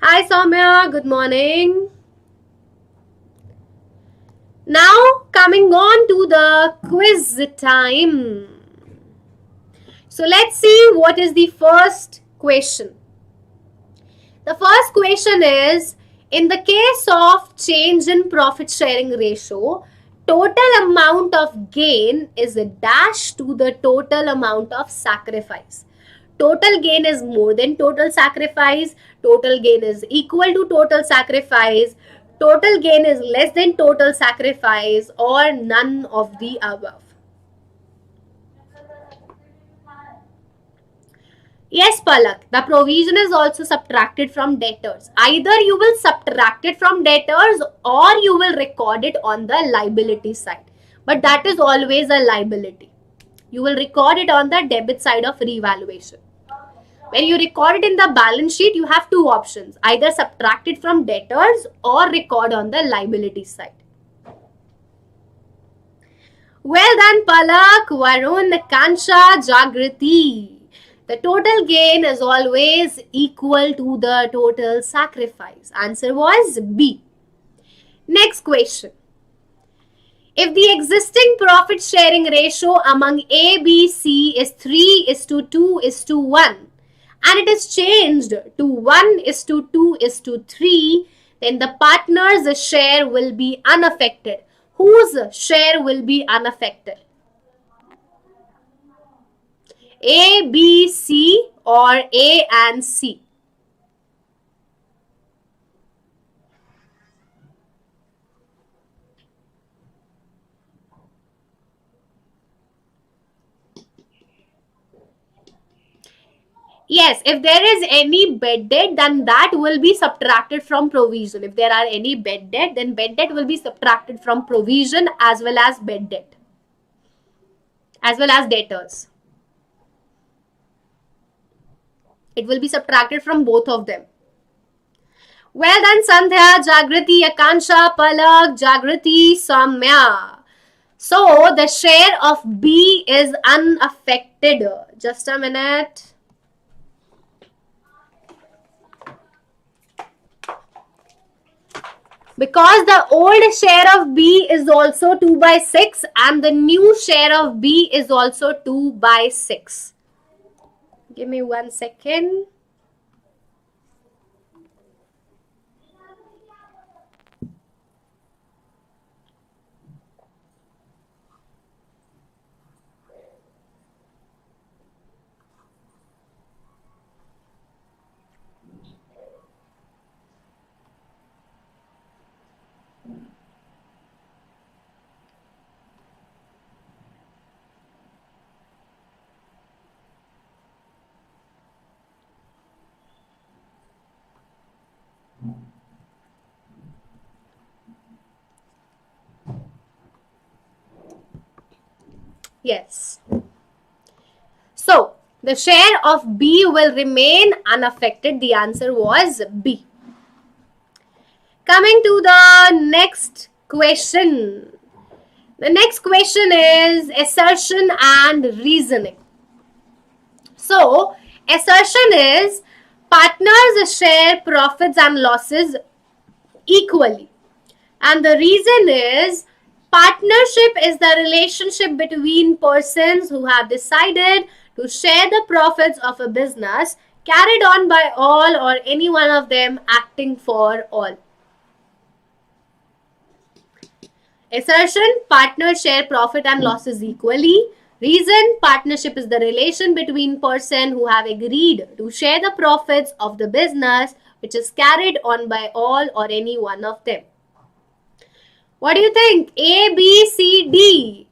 Hi Soumya, good morning. Now coming on to the quiz time. So let's see what is the first question. The first question is, in the case of change in profit sharing ratio, total amount of gain is a dash to the total amount of sacrifice. Total gain is more than total sacrifice. Total gain is equal to total sacrifice. Total gain is less than total sacrifice, or none of the above. Yes, Palak, the provision is also subtracted from debtors. Either you will subtract it from debtors or you will record it on the liability side. But that is always a liability. You will record it on the debit side of revaluation. When you record it in the balance sheet, you have two options. Either subtract it from debtors or record on the liability side. Well done, Palak, Varun, Kansha, Jagriti. The total gain is always equal to the total sacrifice. Answer was B. Next question. If the existing profit sharing ratio among A, B, C is 3:2:1 and it is changed to 1:2:3, then the partner's share will be unaffected. Whose share will be unaffected? A, B, C, or A and C? Yes, if there is any bad debt, then that will be subtracted from provision. If there are any bad debt, then bad debt will be subtracted from provision as well as bad debt, as well as debtors. It will be subtracted from both of them. Well done, Sandhya, Jagriti, Akansha, Palak, Jagriti, Samya. So, the share of B is unaffected. Just a minute. Because the old share of B is also 2/6 and the new share of B is also 2/6. Give me 1 second. Yes. So, the share of B will remain unaffected. The answer was B. Coming to the next question. The next question is assertion and reasoning. So, assertion is partners share profits and losses equally. And the reason is partnership is the relationship between persons who have decided to share the profits of a business carried on by all or any one of them acting for all. Assertion, partners share profit and losses equally. Reason, partnership is the relation between persons who have agreed to share the profits of the business which is carried on by all or any one of them. What do you think? A, B, C, D.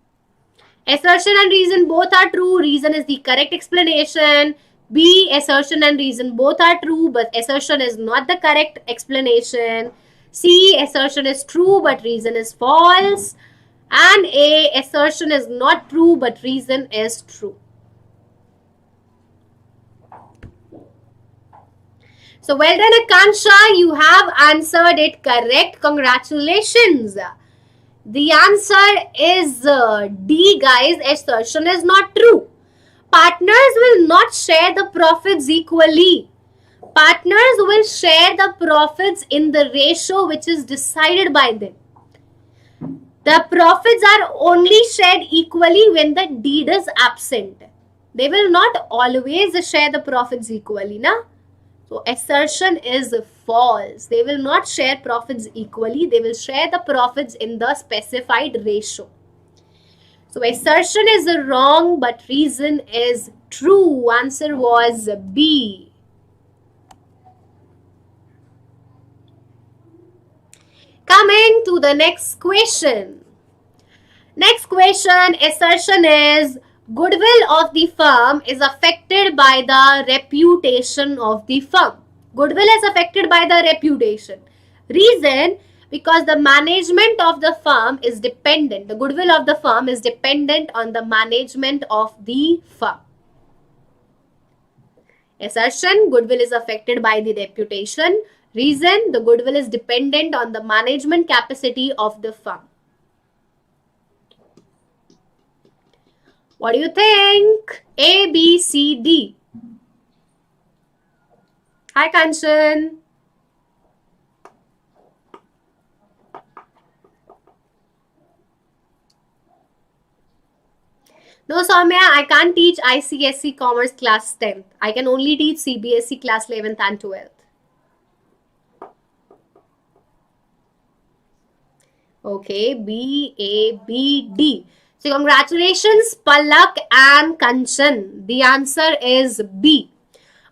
Assertion and reason both are true. Reason is the correct explanation. B, assertion and reason both are true, but assertion is not the correct explanation. C, assertion is true, but reason is false. And A, assertion is not true, but reason is true. So well done, Akansha. You have answered it correct. Congratulations. The answer is D, guys. Assertion is not true. Partners will not share the profits equally. Partners will share the profits in the ratio which is decided by them. The profits are only shared equally when the deed is absent. They will not always share the profits equally, na? So assertion is false. They will not share profits equally. They will share the profits in the specified ratio. So assertion is wrong, but reason is true. Answer was B. Coming to the next question. Next question, assertion is goodwill of the firm is affected by the reputation of the firm. Goodwill is affected by the reputation. Reason, because the management of the firm is dependent. The goodwill of the firm is dependent on the management of the firm. Assertion, goodwill is affected by the reputation. Reason, the goodwill is dependent on the management capacity of the firm. What do you think? A, B, C, D. Hi, Kanchan. No, Soumya, I can't teach ICSE Commerce class 10th. I can only teach CBSE class 11th and 12th. Okay, B, A, B, D. So congratulations, Palak and Kanchan. The answer is B.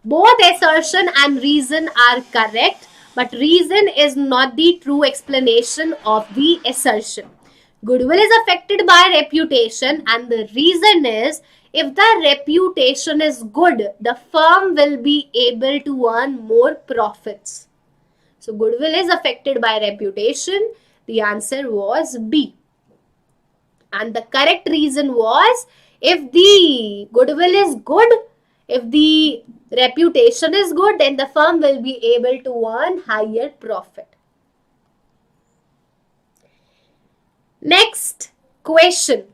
Both assertion and reason are correct, but reason is not the true explanation of the assertion. Goodwill is affected by reputation, and the reason is if the reputation is good, the firm will be able to earn more profits. So goodwill is affected by reputation. The answer was B. And the correct reason was if the goodwill is good, if the reputation is good, then the firm will be able to earn higher profit. Next question.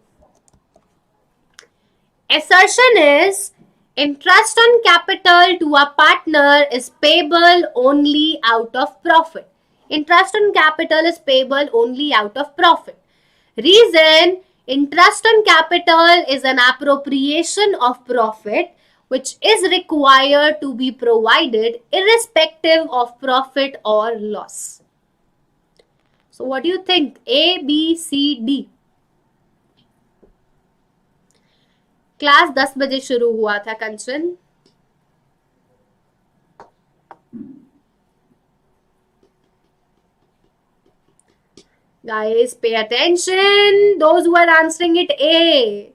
Assertion is interest on capital to a partner is payable only out of profit. Interest on capital is payable only out of profit. Reason, interest on capital is an appropriation of profit which is required to be provided irrespective of profit or loss. So what do you think? A, B, C, D. Class 10 बजे शुरू हुआ था कंचन. Guys, pay attention. Those who are answering it A.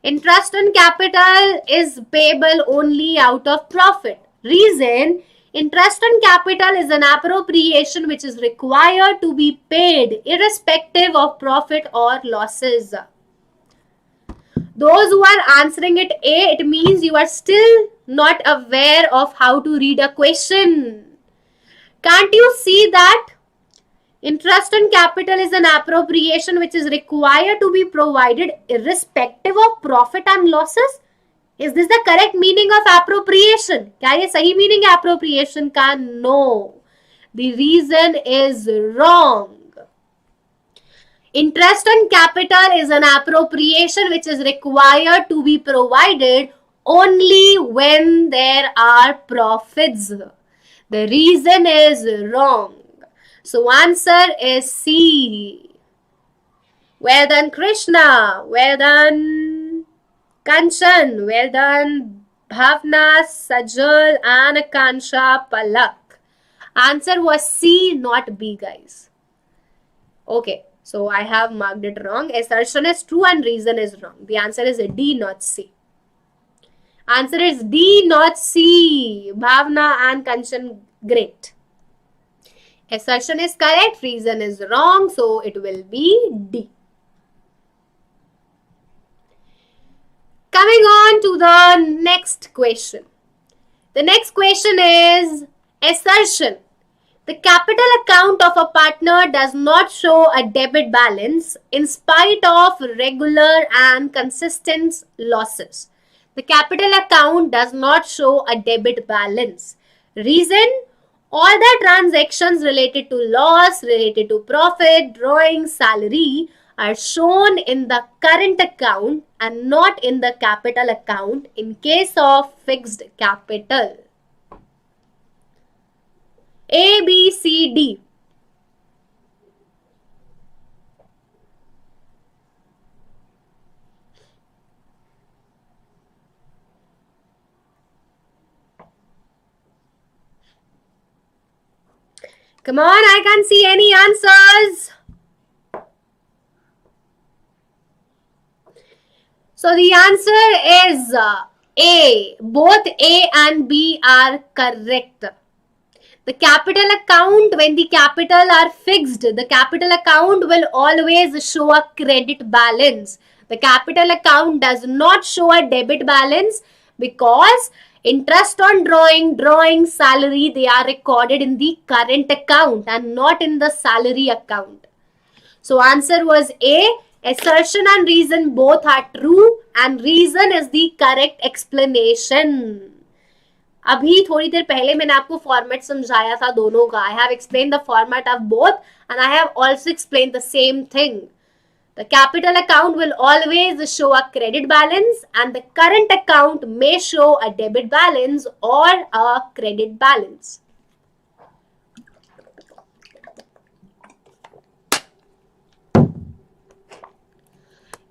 Interest on capital is payable only out of profit. Reason, interest on capital is an appropriation which is required to be paid irrespective of profit or losses. Those who are answering it A, it means you are still not aware of how to read a question. Can't you see that? Interest on capital is an appropriation which is required to be provided irrespective of profit and losses. Is this the correct meaning of appropriation? क्या ये सही meaning है appropriation का? No. The reason is wrong. Interest on capital is an appropriation which is required to be provided only when there are profits. The reason is wrong. So answer is C. Well done, Krishna. Well done, Kanchan. Well done, Bhavna, Sajal, and Akansha, Palak. Answer was C, not B, guys. Okay, so I have marked it wrong. Assertion is true and reason is wrong. The answer is D, not C. Answer is D, not C. Bhavna and Kanchan, great. Assertion is correct, reason is wrong, so it will be D. Coming on to the next question. The next question is assertion. The capital account of a partner does not show a debit balance in spite of regular and consistent losses. The capital account does not show a debit balance. Reason, all the transactions related to loss, related to profit, drawing, salary are shown in the current account and not in the capital account in case of fixed capital. A, B, C, D. Come on, I can't see any answers. So the answer is A. Both A and B are correct. The capital account, when the capital are fixed, the capital account will always show a credit balance. The capital account does not show a debit balance because interest on drawing, salary, they are recorded in the current account and not in the salary account. So answer was A. Assertion and reason both are true and reason is the correct explanation. अभी थोड़ी देर पहले मैंने आपको format समझाया था दोनों का. I have explain the format of both and I have also explain the same thing. The capital account will always show a credit balance and the current account may show a debit balance or a credit balance.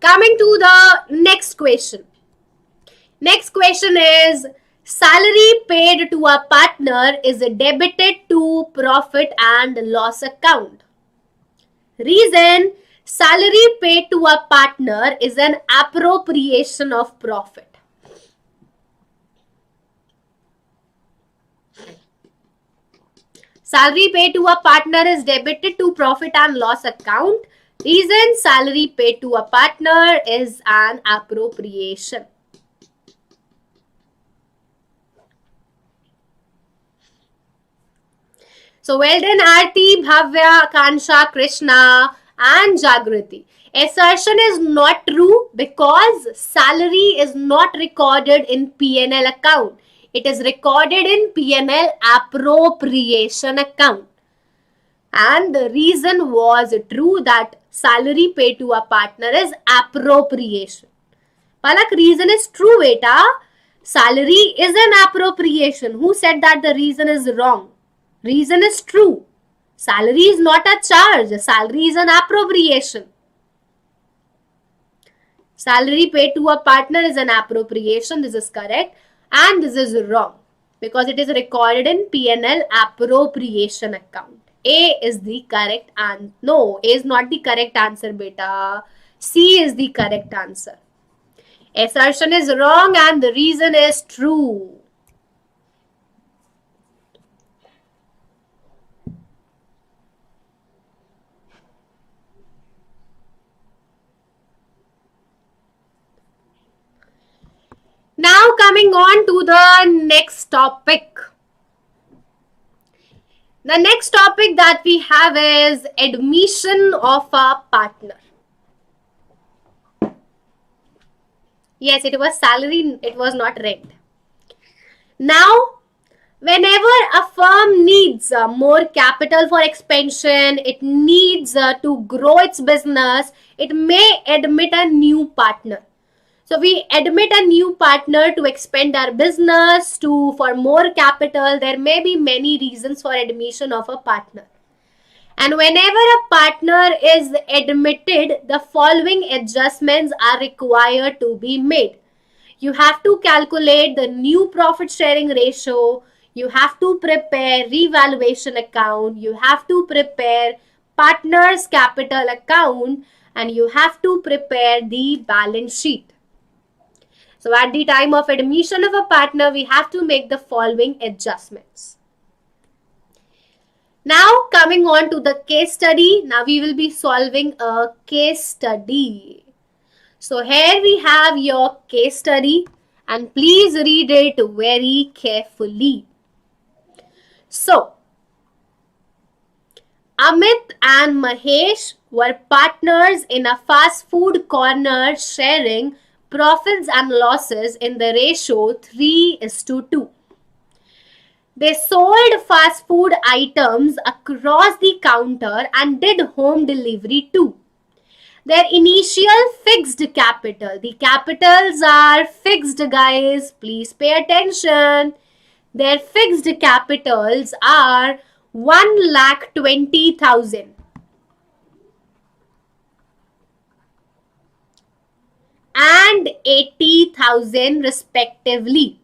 Coming to the next question. Next question is, salary paid to a partner is debited to profit and loss account. Reason, salary paid to a partner is an appropriation of profit. Salary paid to a partner is debited to profit and loss account. Reason, salary paid to a partner is an appropriation. So well done Aarti, Bhavya, Akansha, Krishna and Jagriti. Assertion is not true because salary is not recorded in P&L account. It is recorded in P&L appropriation account. And the reason was true that salary paid to a partner is appropriation. Palak, reason is true, beta. Salary is an appropriation. Who said that the reason is wrong? Reason is true. Salary is not a charge. Salary is an appropriation. Salary paid to a partner is an appropriation. This is correct. And this is wrong because it is recorded in P&L appropriation account. A is the correct answer. No, A is not the correct answer, beta. C is the correct answer. Assertion is wrong and the reason is true. Now coming on to the next topic. The next topic that we have is admission of a partner. Yes, it was salary, it was not rent. Now, whenever a firm needs more capital for expansion, it needs to grow its business, it may admit a new partner. So we admit a new partner to expand our business, for more capital. There may be many reasons for admission of a partner. And whenever a partner is admitted, the following adjustments are required to be made. You have to calculate the new profit sharing ratio. You have to prepare revaluation account. You have to prepare partner's capital account. And you have to prepare the balance sheet. So at the time of admission of a partner, we have to make the following adjustments. Now coming on to the case study. Now we will be solving a case study. So here we have your case study and please read it very carefully. So, Amit and Mahesh were partners in a fast food corner sharing profits and losses in the ratio 3:2. They sold fast food items across the counter and did home delivery too. Their initial fixed capital, the capitals are fixed guys, please pay attention. Their fixed capitals are 1,20,000 and 80,000 respectively.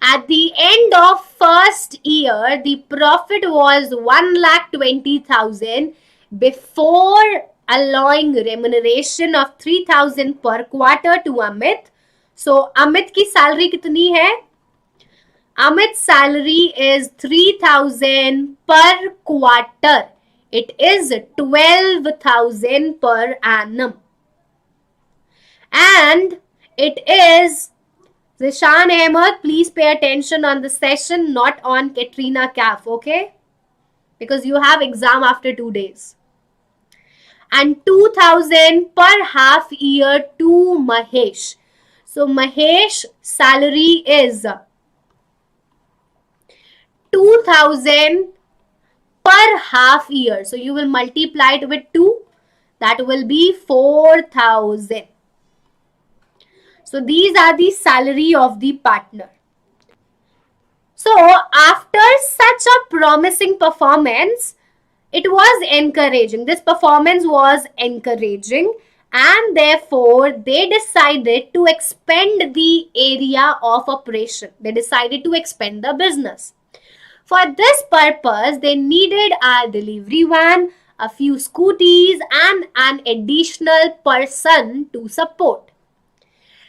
At the end of first year, the profit was 1,20,000 before allowing remuneration of 3,000 per quarter to Amit. So Amit की salary कितनी है? Amit's salary is 3,000 per quarter. It is 12,000 per annum. And it is Zishan Ahmed, please pay attention on the session, not on Katrina Kaif, okay? Because you have exam after 2 days. And 2,000 per half year to Mahesh. So Mahesh salary is 2,000 per half year. So you will multiply it with 2. That will be 4,000. So these are the salary of the partner. So after such a promising performance, it was encouraging. This performance was encouraging, and therefore they decided to expand the area of operation. They decided to expand the business. For this purpose, they needed a delivery van, a few scooties, and an additional person to support.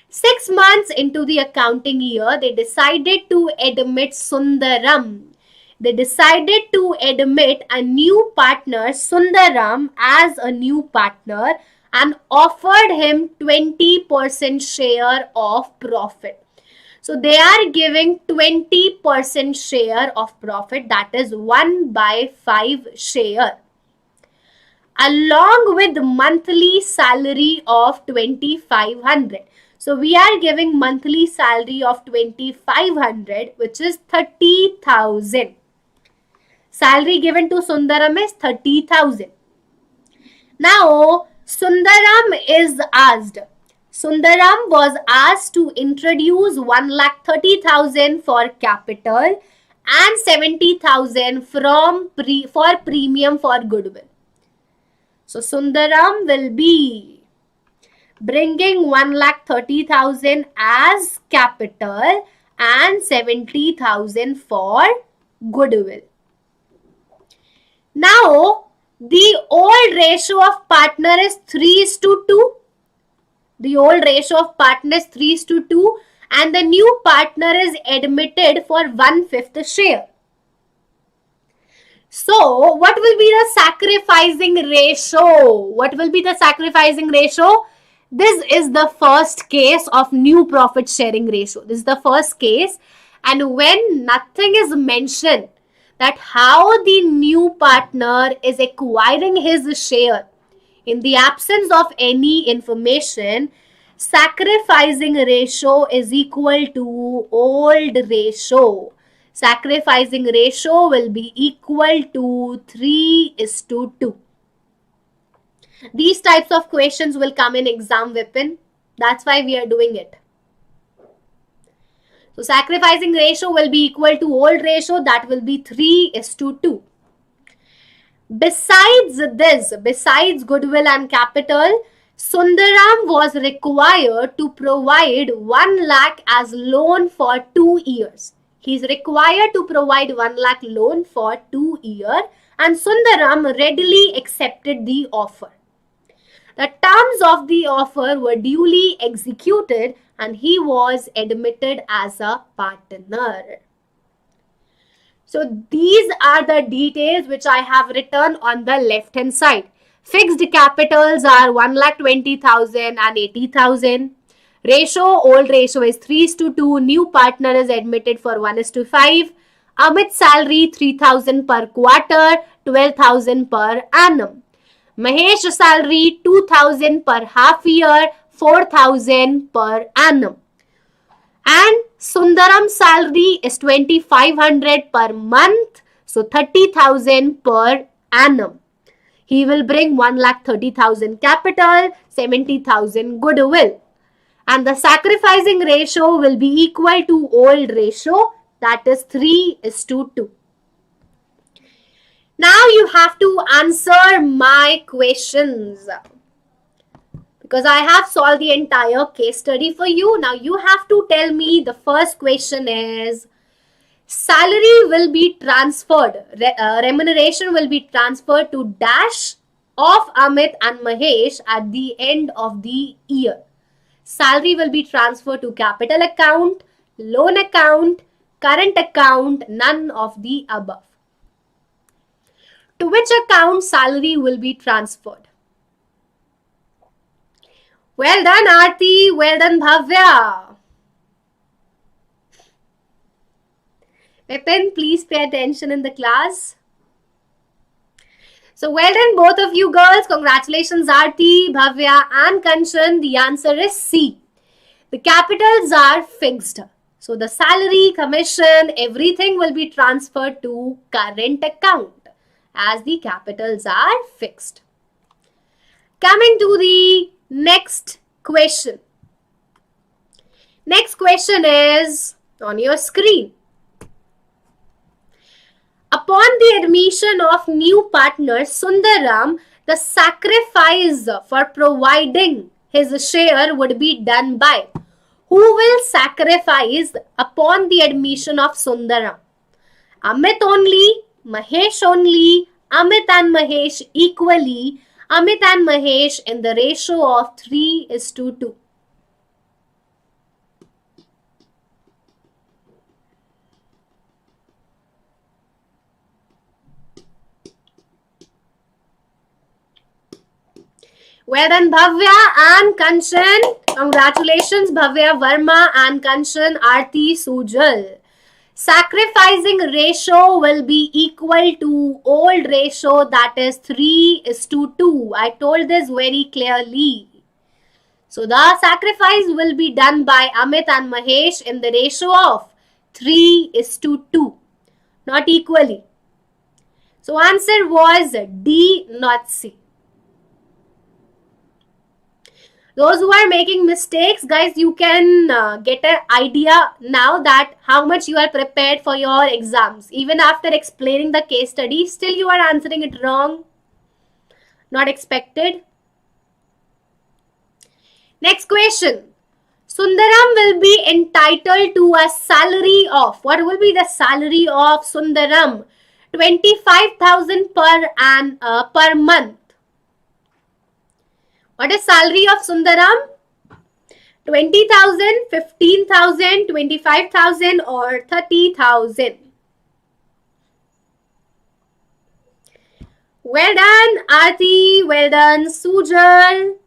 6 months into the accounting year, they decided to admit Sundaram. They decided to admit a new partner, Sundaram, as a new partner and offered him 20% share of profit. So they are giving 20% share of profit, that is 1/5 share, along with monthly salary of 2,500. So we are giving monthly salary of 2,500, which is 30,000. Salary given to Sundaram is 30,000. Now, Sundaram was asked to introduce 1,30,000 for capital and 70,000 for premium for goodwill. So Sundaram will be bringing 1,30,000 as capital and 70,000 for goodwill. Now, the old ratio of partner is 3:2. The old ratio of partner is 3:2 and the new partner is admitted for 1/5 share. So, what will be the sacrificing ratio? What will be the sacrificing ratio? This is the first case of new profit sharing ratio. This is the first case, and when nothing is mentioned that how the new partner is acquiring his share, in the absence of any information, sacrificing ratio is equal to old ratio. Sacrificing ratio will be equal to 3:2. These types of questions will come in exam Vipin. That's why we are doing it. So sacrificing ratio will be equal to old ratio, that will be 3:2. Besides this, besides goodwill and capital, Sundaram was required to provide 1 lakh as loan for 2 years. He is required to provide 1 lakh loan for 2 years, and Sundaram readily accepted the offer. The terms of the offer were duly executed and he was admitted as a partner. So these are the details which I have written on the left hand side. Fixed capitals are 1,20,000 and 80,000. Ratio, old ratio is 3:2. New partner is admitted for 1:5. Amit's salary 3,000 per quarter, 12,000 per annum. Mahesh salary 2,000 per half year, 4,000 per annum. And Sundaram salary is 2,500 per month, so 30,000 per annum. He will bring 1,30,000 capital, 70,000 goodwill. And the sacrificing ratio will be equal to old ratio, that is 3:2. Now you have to answer my questions, because I have solved the entire case study for you. Now you have to tell me, the first question is, salary will be transferred, remuneration will be transferred to dash of Amit and Mahesh at the end of the year. Salary will be transferred to capital account, loan account, current account, none of the above. To which account salary will be transferred? Well done, Aarti. Well done, Bhavya. Vipin, please pay attention in the class. So well done, both of you girls. Congratulations, Aarti, Bhavya and Kanchan. The answer is C. The capitals are fixed. So the salary, commission, everything will be transferred to current account as the capitals are fixed. Coming to the next question. Next question is on your screen. Upon the admission of new partner Sundaram, the sacrifice for providing his share would be done by. Who will sacrifice upon the admission of Sundaram? Amit only, Mahesh only, Amit and Mahesh equally, Amit and Mahesh in the ratio of 3:2. Well done, Bhavya and Kanchan. Congratulations, Bhavya Verma and Kanchan, Aarti, Sujal. Sacrificing ratio will be equal to old ratio, that is 3:2. I told this very clearly. So the sacrifice will be done by Amit and Mahesh in the ratio of 3:2, not equally. So answer was D, not C. Those who are making mistakes, guys, you can get an idea now that how much you are prepared for your exams. Even after explaining the case study, still you are answering it wrong. Not expected. Next question. Sundaram will be entitled to a salary of, what will be the salary of Sundaram? 25,000 per month. What is salary of Sundaram? 20,000, 15,000, 25,000 or 30,000? Well done, Aarti. Well done, Sujal.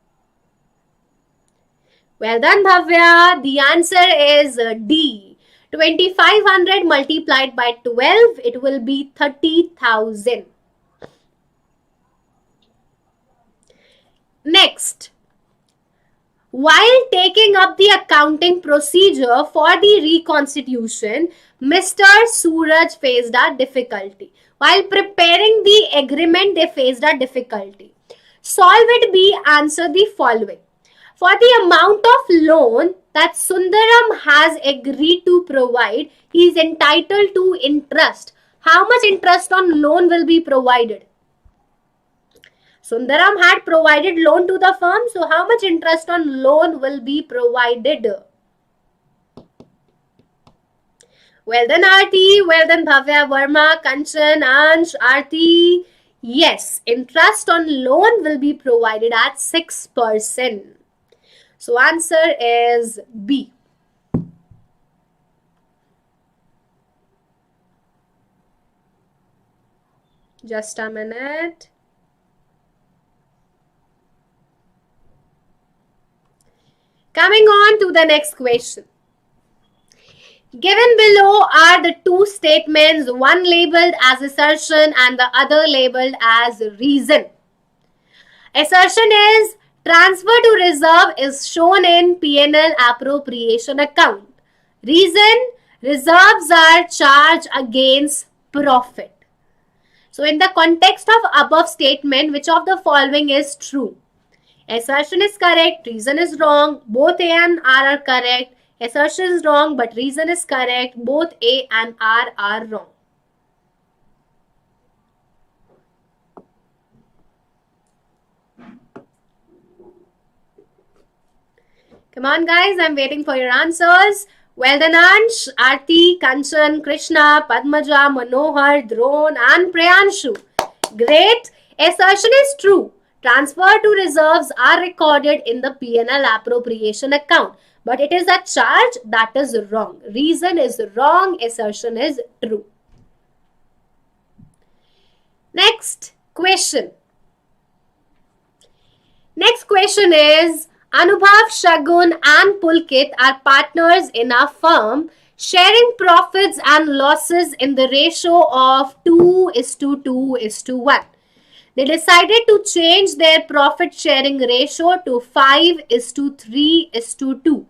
Well done, Bhavya. The answer is D. 2,500 multiplied by 12, it will be 30,000. Next, while taking up the accounting procedure for the reconstitution, Mr. Suraj faced a difficulty. While preparing the agreement, they faced a difficulty. Solve it B. Answer the following. For the amount of loan that Sundaram has agreed to provide, he is entitled to interest. How much interest on loan will be provided? Sundaram had provided loan to the firm, so how much interest on loan will be provided? Well done, Aarti. Well done, Bhavya, Verma, Kanchan, Ansh, Aarti. Yes, interest on loan will be provided at 6%. So answer is B. Just a minute. Coming on to the next question. Given below are the two statements, one labeled as assertion and the other labeled as reason. Assertion is transfer to reserve is shown in P&L appropriation account. Reason, reserves are charged against profit. So in the context of above statement, which of the following is true? Assertion is correct, reason is wrong, both A and R are correct. Assertion is wrong, but reason is correct, both A and R are wrong. Come on, guys. I'm waiting for your answers. Well done, Ansh, Aarti, Kanchan, Krishna, Padmaja, Manohar, Drone, and Priyanshu. Great. Assertion is true. Transfer to reserves are recorded in the P&L appropriation account. But it is a charge that is wrong. Reason is wrong. Assertion is true. Next question. Next question is, Anubhav, Shagun and Pulkit are partners in a firm sharing profits and losses in the ratio of 2:2:1. They decided to change their profit sharing ratio to 5:3:2.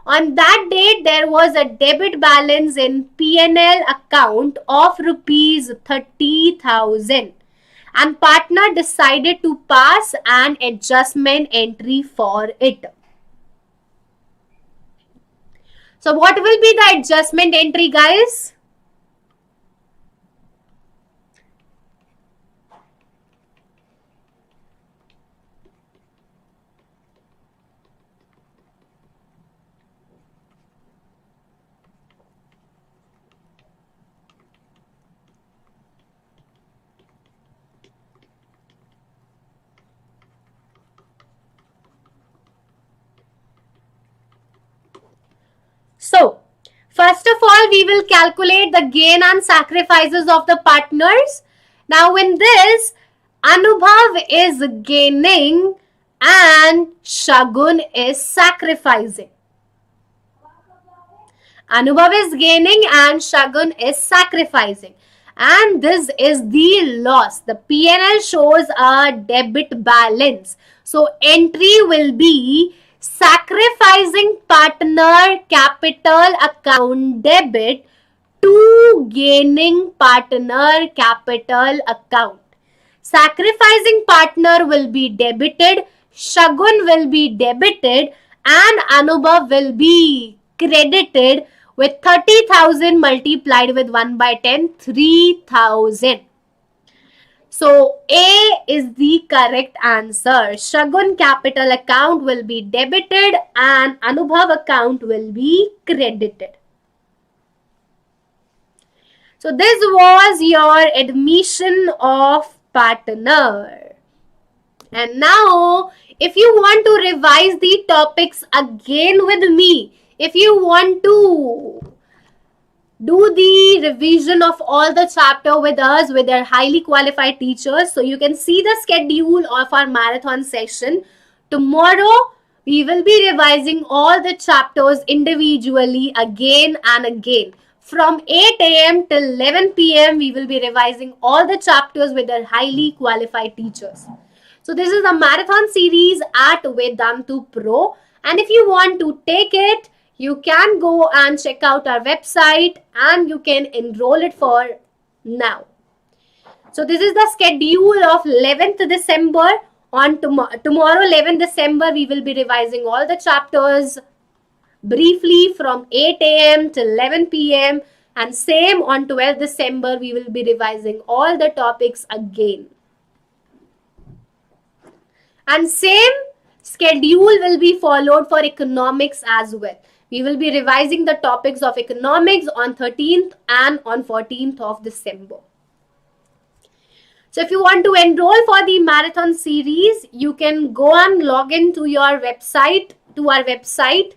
On that date, there was a debit balance in P&L account of rupees 30,000. And partner decided to pass an adjustment entry for it. So what will be the adjustment entry, guys? So, first of all, we will calculate the gain and sacrifices of the partners. Now, in this, Anubhav is gaining and Shagun is sacrificing. Anubhav is gaining and Shagun is sacrificing. And this is the loss. The P&L shows a debit balance. So, entry will be sacrificing partner capital account debit to gaining partner capital account. Sacrificing partner will be debited, Shagun will be debited and Anubhav will be credited with 30,000 multiplied with 1/10, 3,000. So, A is the correct answer. Shagun capital account will be debited and Anubhav account will be credited. So, this was your admission of partner. And now, if you want to revise the topics again with me, if you want to do the revision of all the chapter with us, with our highly qualified teachers, so you can see the schedule of our marathon session. Tomorrow, we will be revising all the chapters individually again and again. From 8 a.m. till 11 p.m., we will be revising all the chapters with our highly qualified teachers. So this is the marathon series at Vedantu Pro. And if you want to take it, you can go and check out our website and you can enroll it for now. So this is the schedule of 11th December. On tomorrow 11th December, we will be revising all the chapters briefly from 8 a.m. till 11 p.m. And same on 12th December, we will be revising all the topics again. And same schedule will be followed for economics as well. We will be revising the topics of economics on 13th and on 14th of December. So if you want to enroll for the marathon series, you can go and log into your website, to our website.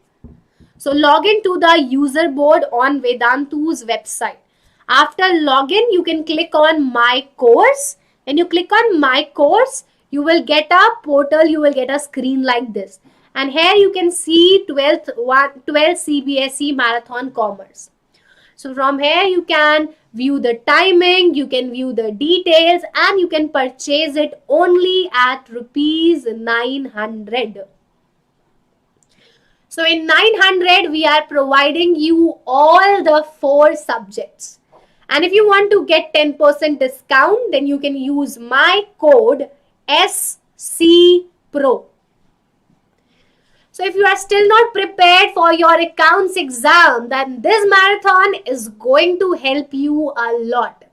So log into the user board on Vedantu's website. After login, you can click on My Course. When you click on My Course, you will get a portal, you will get a screen like this. And here you can see 12 CBSE Marathon Commerce. So from here you can view the timing, you can view the details and you can purchase it only at rupees 900. So in 900 we are providing you all the 4 subjects. And if you want to get 10% discount, then you can use my code SCPRO. So if you are still not prepared for your accounts exam, then this marathon is going to help you a lot.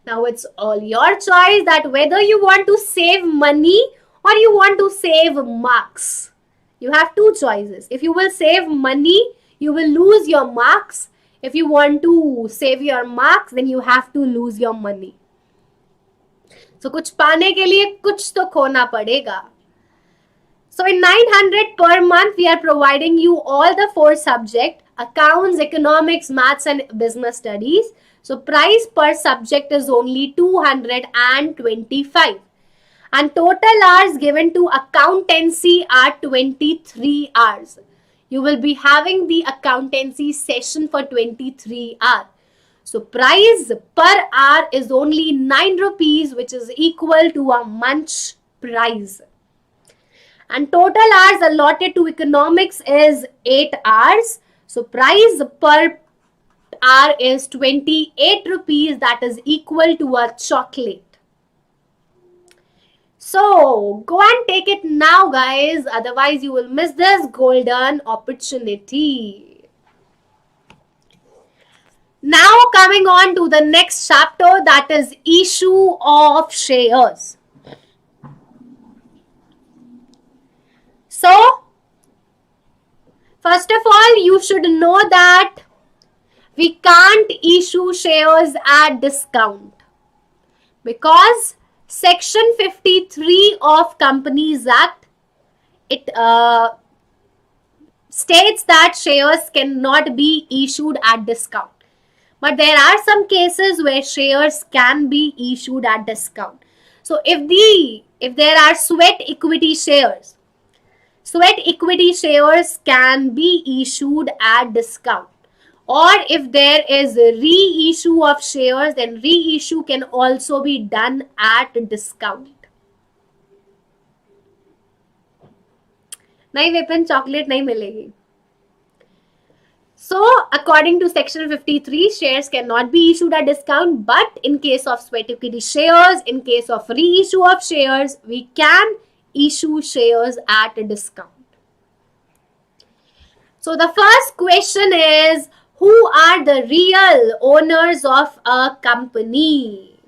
Now it's all your choice that whether you want to save money or you want to save marks. You have two choices. If you will save money, you will lose your marks. If you want to save your marks, then you have to lose your money. So कुछ पाने के लिए कुछ तो खोना पड़ेगा. So in 900 per month, we are providing you all the 4 subjects: accounts, economics, maths and business studies. So price per subject is only 225. And total hours given to accountancy are 23 hours. You will be having the accountancy session for 23 hours. So price per hour is only 9 rupees, which is equal to a month's price. And total hours allotted to economics is 8 hours. So price per hour is 28 rupees, that is equal to a chocolate. So go and take it now, guys. Otherwise, you will miss this golden opportunity. Now coming on to the next chapter, that is issue of shares. So, first of all, you should know that we can't issue shares at discount because Section 53 of Companies Act, it states that shares cannot be issued at discount. But there are some cases where shares can be issued at discount. So if there are sweat equity shares can be issued at discount. Or if there is a reissue of shares, then reissue can also be done at discount. नहीं weapon chocolate नहीं मिलेगी. So, according to Section 53, shares cannot be issued at discount. But in case of sweat equity shares, in case of reissue of shares, we can issue shares at a discount. So, the first question is, who are the real owners of a company?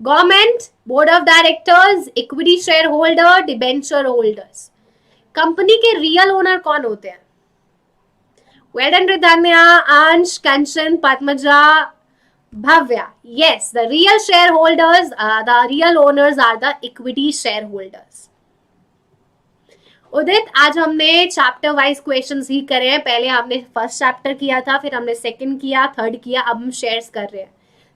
Government, board of directors, equity shareholder, debenture holders. Company के real owner कौन होते हैं? वेदन, रिधान्या, अंश, कंचन, Padmaja, Bhavya. Yes, the real shareholders, the real owners are the equity shareholders. उदित, आज हमने chapter wise questions ही करे हैं. पहले हमने फर्स्ट चैप्टर किया था, फिर हमने सेकंड किया, थर्ड किया, अब हम शेयर्स कर रहे हैं.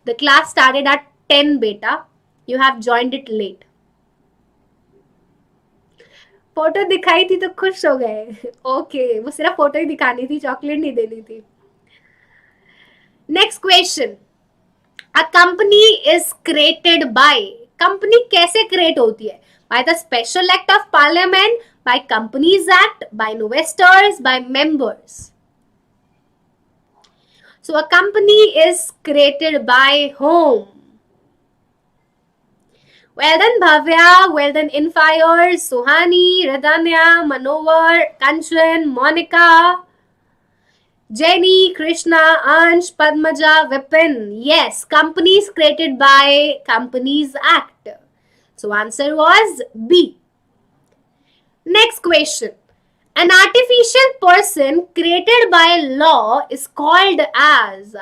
द क्लास स्टार्टेड एट 10 बेटा. You have joined it let. Photo दिखाई थी तो खुश हो गए. ओके, वो सिर्फ फोटो ही दिखानी थी, चॉकलेट नहीं देनी थी. Next question, a company is created by. Company कैसे क्रिएट होती है? By the special act of parliament, by Companies Act, by investors, by members. So a company is created by whom? Well done Bhavya, well done Infires, Suhani, Radhanya, Manohar, Kanchan, Monica, Jenny, Krishna, Ansh, Padmaja, Vipin. Yes, companies created by Companies Act. So answer was B. Next question. An artificial person created by law is called as.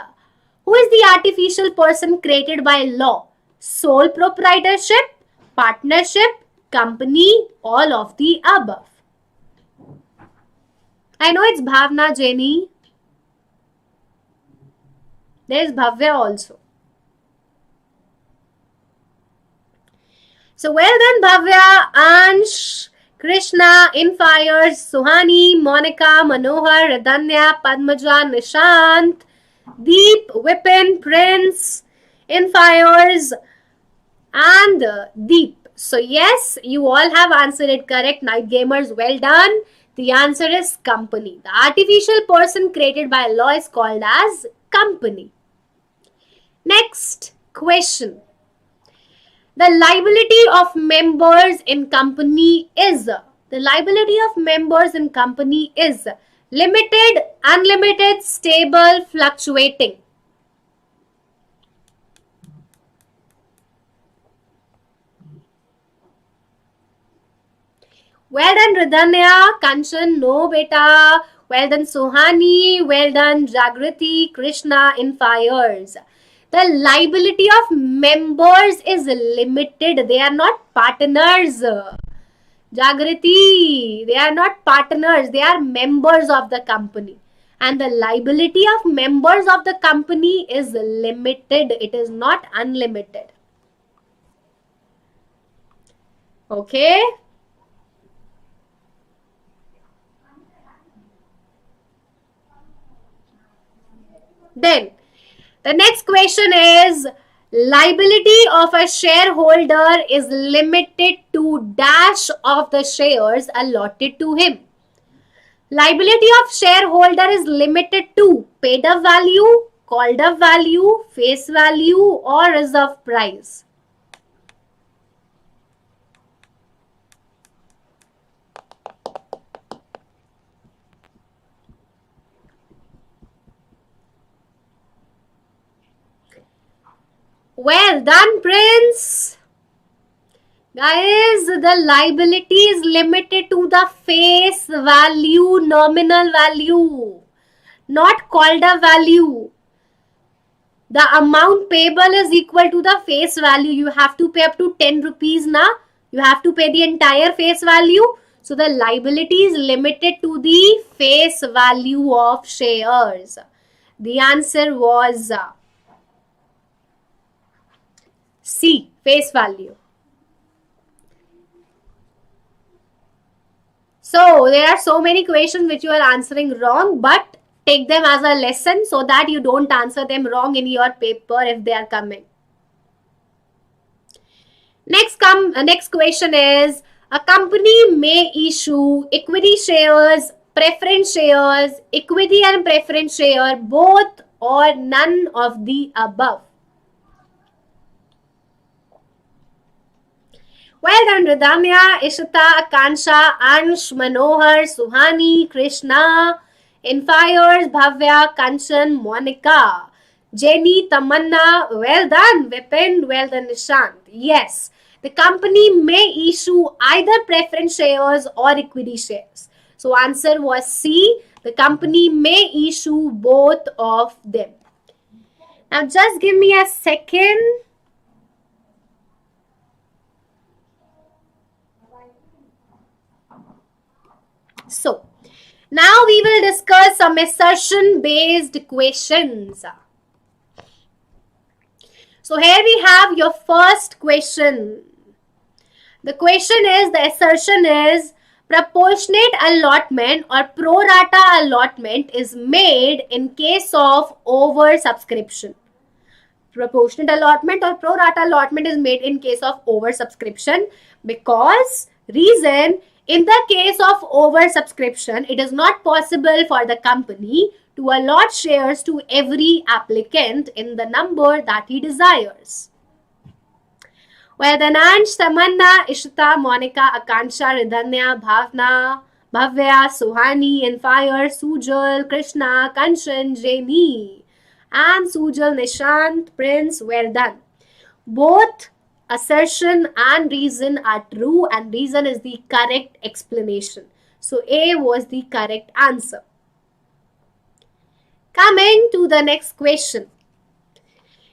Who is the artificial person created by law? Sole proprietorship, partnership, company, all of the above. I know it's Bhavna, Jenny. There is Bhavya also. So well done Bhavya, Ansh, Krishna, Infires, Suhani, Monica, Manohar, Radhanya, Padmaja, Nishant, Deep, Vipin, Prince, Infires, and Deep. So yes, you all have answered it correct. Night gamers, well done. The answer is company. The artificial person created by law is called as company. Next question. The liability of members in company is. The liability of members in company is limited, unlimited, stable, fluctuating. Well done, Ridhanya. Kanchan, no beta. Well done, Sohani. Well done, Jagriti. Krishna in fires. The liability of members is limited. They are not partners. Jagriti, they are not partners. They are members of the company. And the liability of members of the company is limited. It is not unlimited. Okay. Then the next question is, liability of a shareholder is limited to dash of the shares allotted to him. Liability of shareholder is limited to paid up value, called up value, face value, or reserve price. Well done, Prince. Guys, the liability is limited to the face value, nominal value, not called up value. The amount payable is equal to the face value. You have to pay up to 10 rupees now. You have to pay the entire face value. So the liability is limited to the face value of shares. The answer was C, face value. So there are so many questions which you are answering wrong, but take them as a lesson so that you don't answer them wrong in your paper if they are coming. Next question is, a company may issue equity shares, preference shares, equity and preference share, both or none of the above. Well done, Ridhamya, Ishita, Akansha, Ansh, Manohar, Suhani, Krishna, in fires, Bhavya, Kanchan, Monica, Jenny, Tamanna. Well done, Vipin. Well done, Nishant. Yes, the company may issue either preference shares or equity shares. So answer was C. The company may issue both of them. Now just give me a second. So, now we will discuss some assertion based questions. So, here we have your first question. The question is, the assertion is, proportionate allotment or pro rata allotment is made in case of oversubscription. Proportionate allotment or pro rata allotment is made in case of oversubscription because reason, in the case of oversubscription, it is not possible for the company to allot shares to every applicant in the number that he desires. Well, Anansh, Tamanna, Ishita, Monica, Akansha, Ridhanya, Bhavna, Bhavya, Suhani, Infire, Sujal, Krishna, Kanchan, Jeni, and Sujal, Nishant, Prince, well done. Both assertion and reason are true, and reason is the correct explanation. So A was the correct answer. Coming to the next question.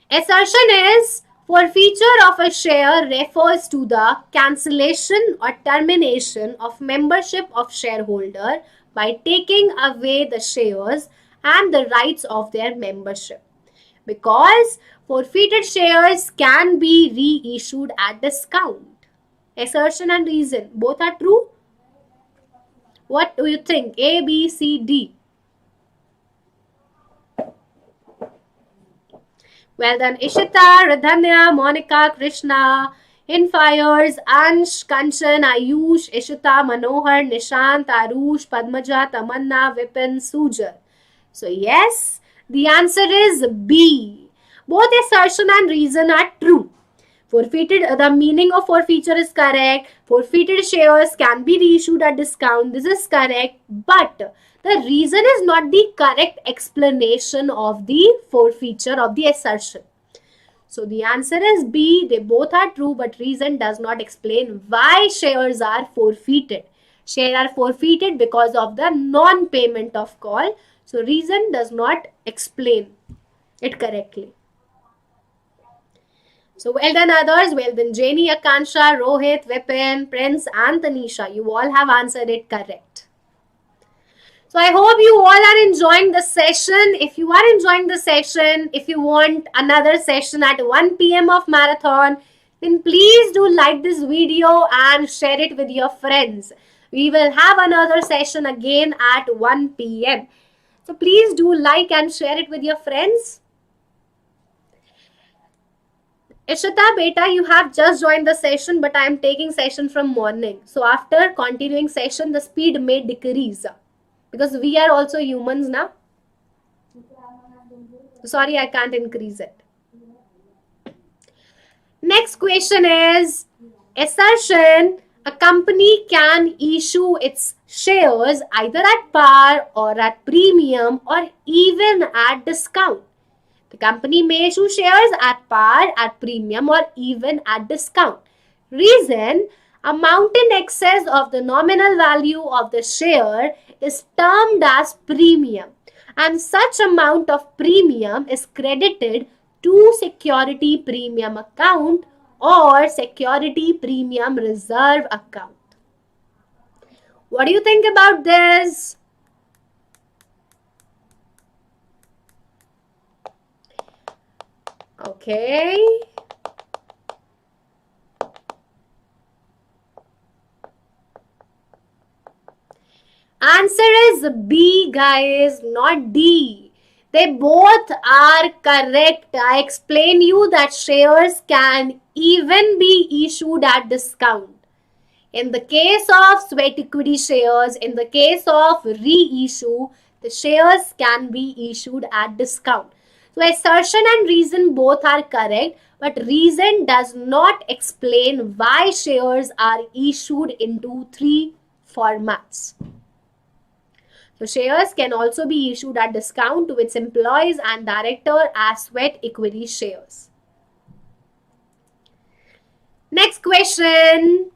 Assertion is, forfeiture of a share refers to the cancellation or termination of membership of shareholder by taking away the shares and the rights of their membership. Because forfeited shares can be reissued at discount. Assertion and reason, both are true. What do you think? A, B, C, D? Well done, Ishita, Radhanya, Monica, Krishna, Infires, Ansh, Kanchan, Ayush, Ishita, Manohar, Nishant, Arush, Padmaja, Tamanna, Vipin, Sujal. So yes, the answer is B. Both assertion and reason are true. Forfeited, the meaning of forfeiture is correct. Forfeited shares can be reissued at discount. This is correct. But the reason is not the correct explanation of the forfeiture of the assertion. So the answer is B. They both are true, but reason does not explain why shares are forfeited. Share are forfeited because of the non-payment of call. So reason does not explain it correctly. So well done others, well done Janie, Akansha, Rohit, Vipin, Prince and Tanisha. You all have answered it correct. So I hope you all are enjoying the session. If you are enjoying the session, if you want another session at 1 p.m. of marathon, then please do like this video and share it with your friends. We will have another session again at 1 p.m. So please do like and share it with your friends. Ishita, beta, you have just joined the session, but I am taking session from morning. So after continuing session, the speed may decrease. Because we are also humans now. Sorry, I can't increase it. Next question is, assertion, a company can issue its shares either at par or at premium or even at discount. The company may issue shares at par, at premium or even at discount. Reason, amount in excess of the nominal value of the share is termed as premium, and such amount of premium is credited to security premium account or security premium reserve account. What do you think about this? Okay. Answer is B, guys, not D. They both are correct. I explained you that shares can even be issued at discount. In the case of sweat equity shares, in the case of reissue, the shares can be issued at discount. So assertion and reason both are correct, but reason does not explain why shares are issued into three formats. So shares can also be issued at discount to its employees and director as sweat equity shares. Next question.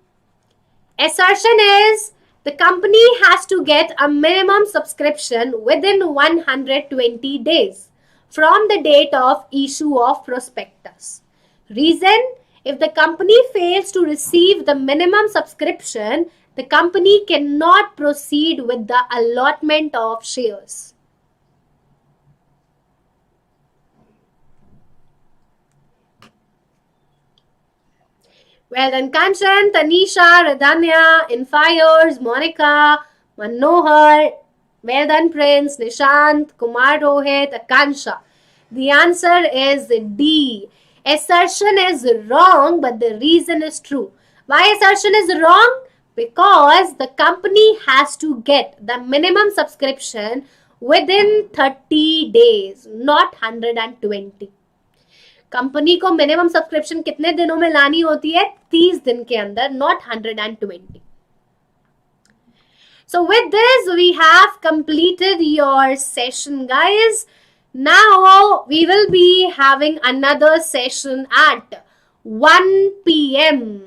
Assertion is, the company has to get a minimum subscription within 120 days from the date of issue of prospectus. Reason, if the company fails to receive the minimum subscription, the company cannot proceed with the allotment of shares. Well done, Kanchan, Tanisha, Radhanya, Infires, Monica, Manohar. Well done, Prince, Nishant, Kumar Rohit, Akansha. The answer is D. Assertion is wrong, but the reason is true. Why assertion is wrong? Because the company has to get the minimum subscription within 30 days, not 120. Company को minimum subscription कितने दिनों में लानी होती है? 30 दिन के अंदर, not 120. So with this, we have completed your session, guys. Now we will be having another session at 1 p.m.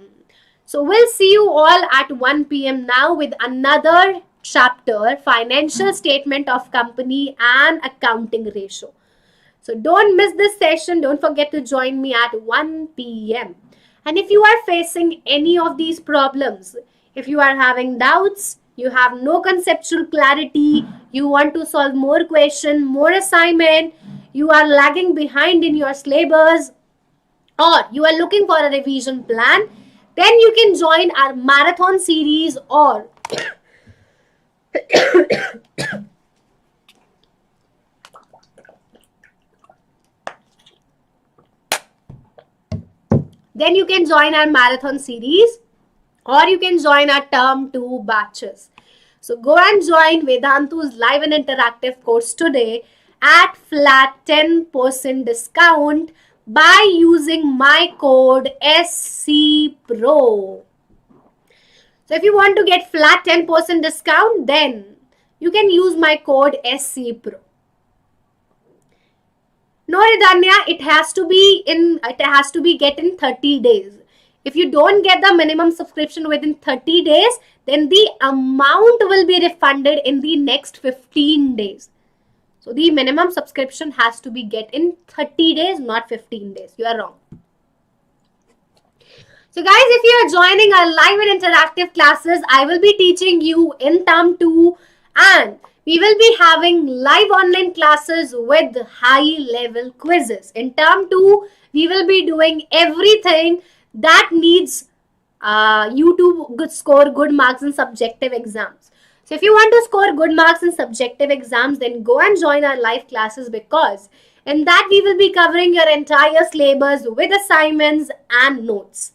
So we'll see you all at 1 p.m. now with another chapter, financial statement of company and accounting ratio. So don't miss this session. Don't forget to join me at 1 p.m. And if you are facing any of these problems, if you are having doubts, you have no conceptual clarity, you want to solve more question, more assignment, you are lagging behind in your syllabus, or you are looking for a revision plan, then you can join our marathon series or then you can join our marathon series or you can join our term 2 batches. So go and join Vedantu's live and interactive course today at flat 10% discount by using my code SCPRO. So if you want to get flat 10% discount, then you can use my code SCPRO. No, Ridhanya, it has to be get in 30 days. If you don't get the minimum subscription within 30 days, then the amount will be refunded in the next 15 days. So the minimum subscription has to be get in 30 days, not 15 days. You are wrong. So guys, if you are joining our live and interactive classes, I will be teaching you in term 2, and we will be having live online classes with high level quizzes. In term 2, we will be doing everything that needs you to score good marks in subjective exams. So if you want to score good marks in subjective exams, then go and join our live classes, because in that we will be covering your entire syllabus with assignments and notes.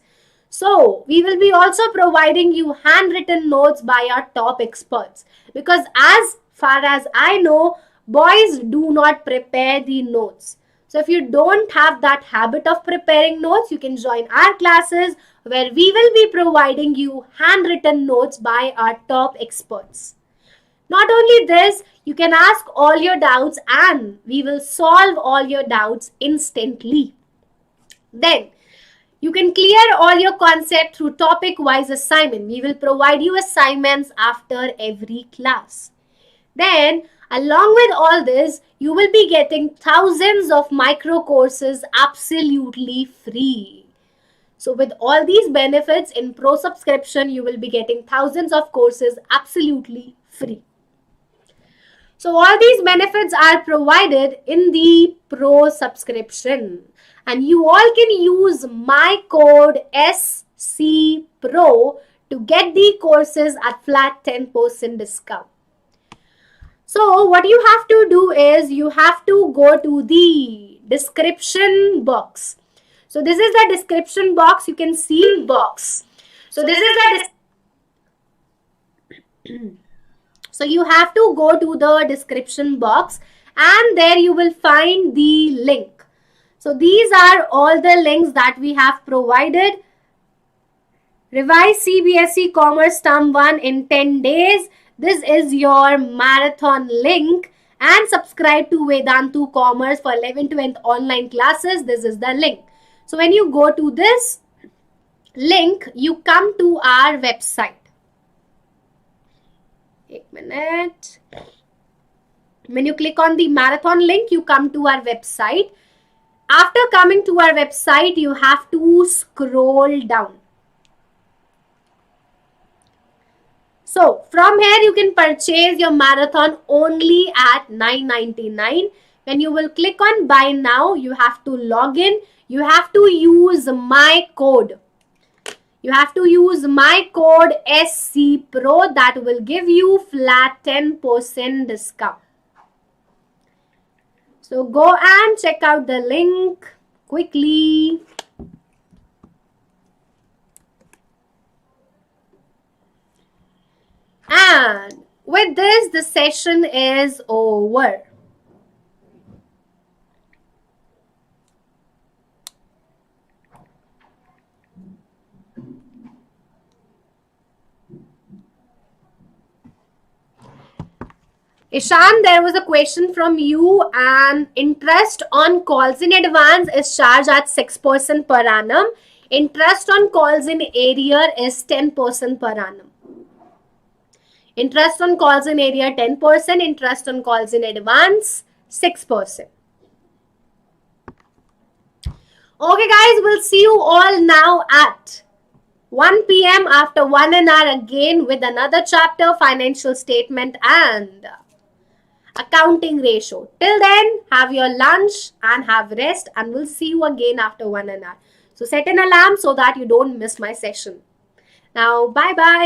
So we will be also providing you handwritten notes by our top experts, because as far as I know, boys do not prepare the notes. So if you don't have that habit of preparing notes, you can join our classes where we will be providing you handwritten notes by our top experts. Not only this, you can ask all your doubts and we will solve all your doubts instantly. Then you can clear all your concept through topic-wise assignment. We will provide you assignments after every class. Then, along with all this, you will be getting thousands of micro courses absolutely free. So with all these benefits in Pro subscription, you will be getting thousands of courses absolutely free. So all these benefits are provided in the Pro subscription. And you all can use my code SCPRO to get the courses at flat 10% discount. So what you have to do is you have to go to the description box. So this is the description box. You can see box. So this is the So you have to go to the description box, and there you will find the link. So these are all the links that we have provided. Revise CBSE Commerce Term 1 in 10 days. This is your marathon link. And subscribe to Vedantu Commerce for 11th, 12th online classes. This is the link. So when you go to this link, you come to our website. One minute. When you click on the marathon link, you come to our website. After coming to our website, you have to scroll down. So from here, you can purchase your marathon only at $9.99. When you will click on buy now, you have to log in. You have to use my code. You have to use my code SCPRO, that will give you flat 10% discount. So go and check out the link quickly. And with this, the session is over. Ishan, there was a question from you, and interest on calls in advance is charged at 6% per annum. Interest on calls in arrear is 10% per annum. Interest on calls in arrear 10%, interest on calls in advance 6%. Okay guys, we'll see you all now at 1 p.m. after 1 hour again with another chapter, financial statement and accounting ratio. Till then, have your lunch and have rest, and we'll see you again after 1 hour. So set an alarm so that you don't miss my session. Now, bye-bye.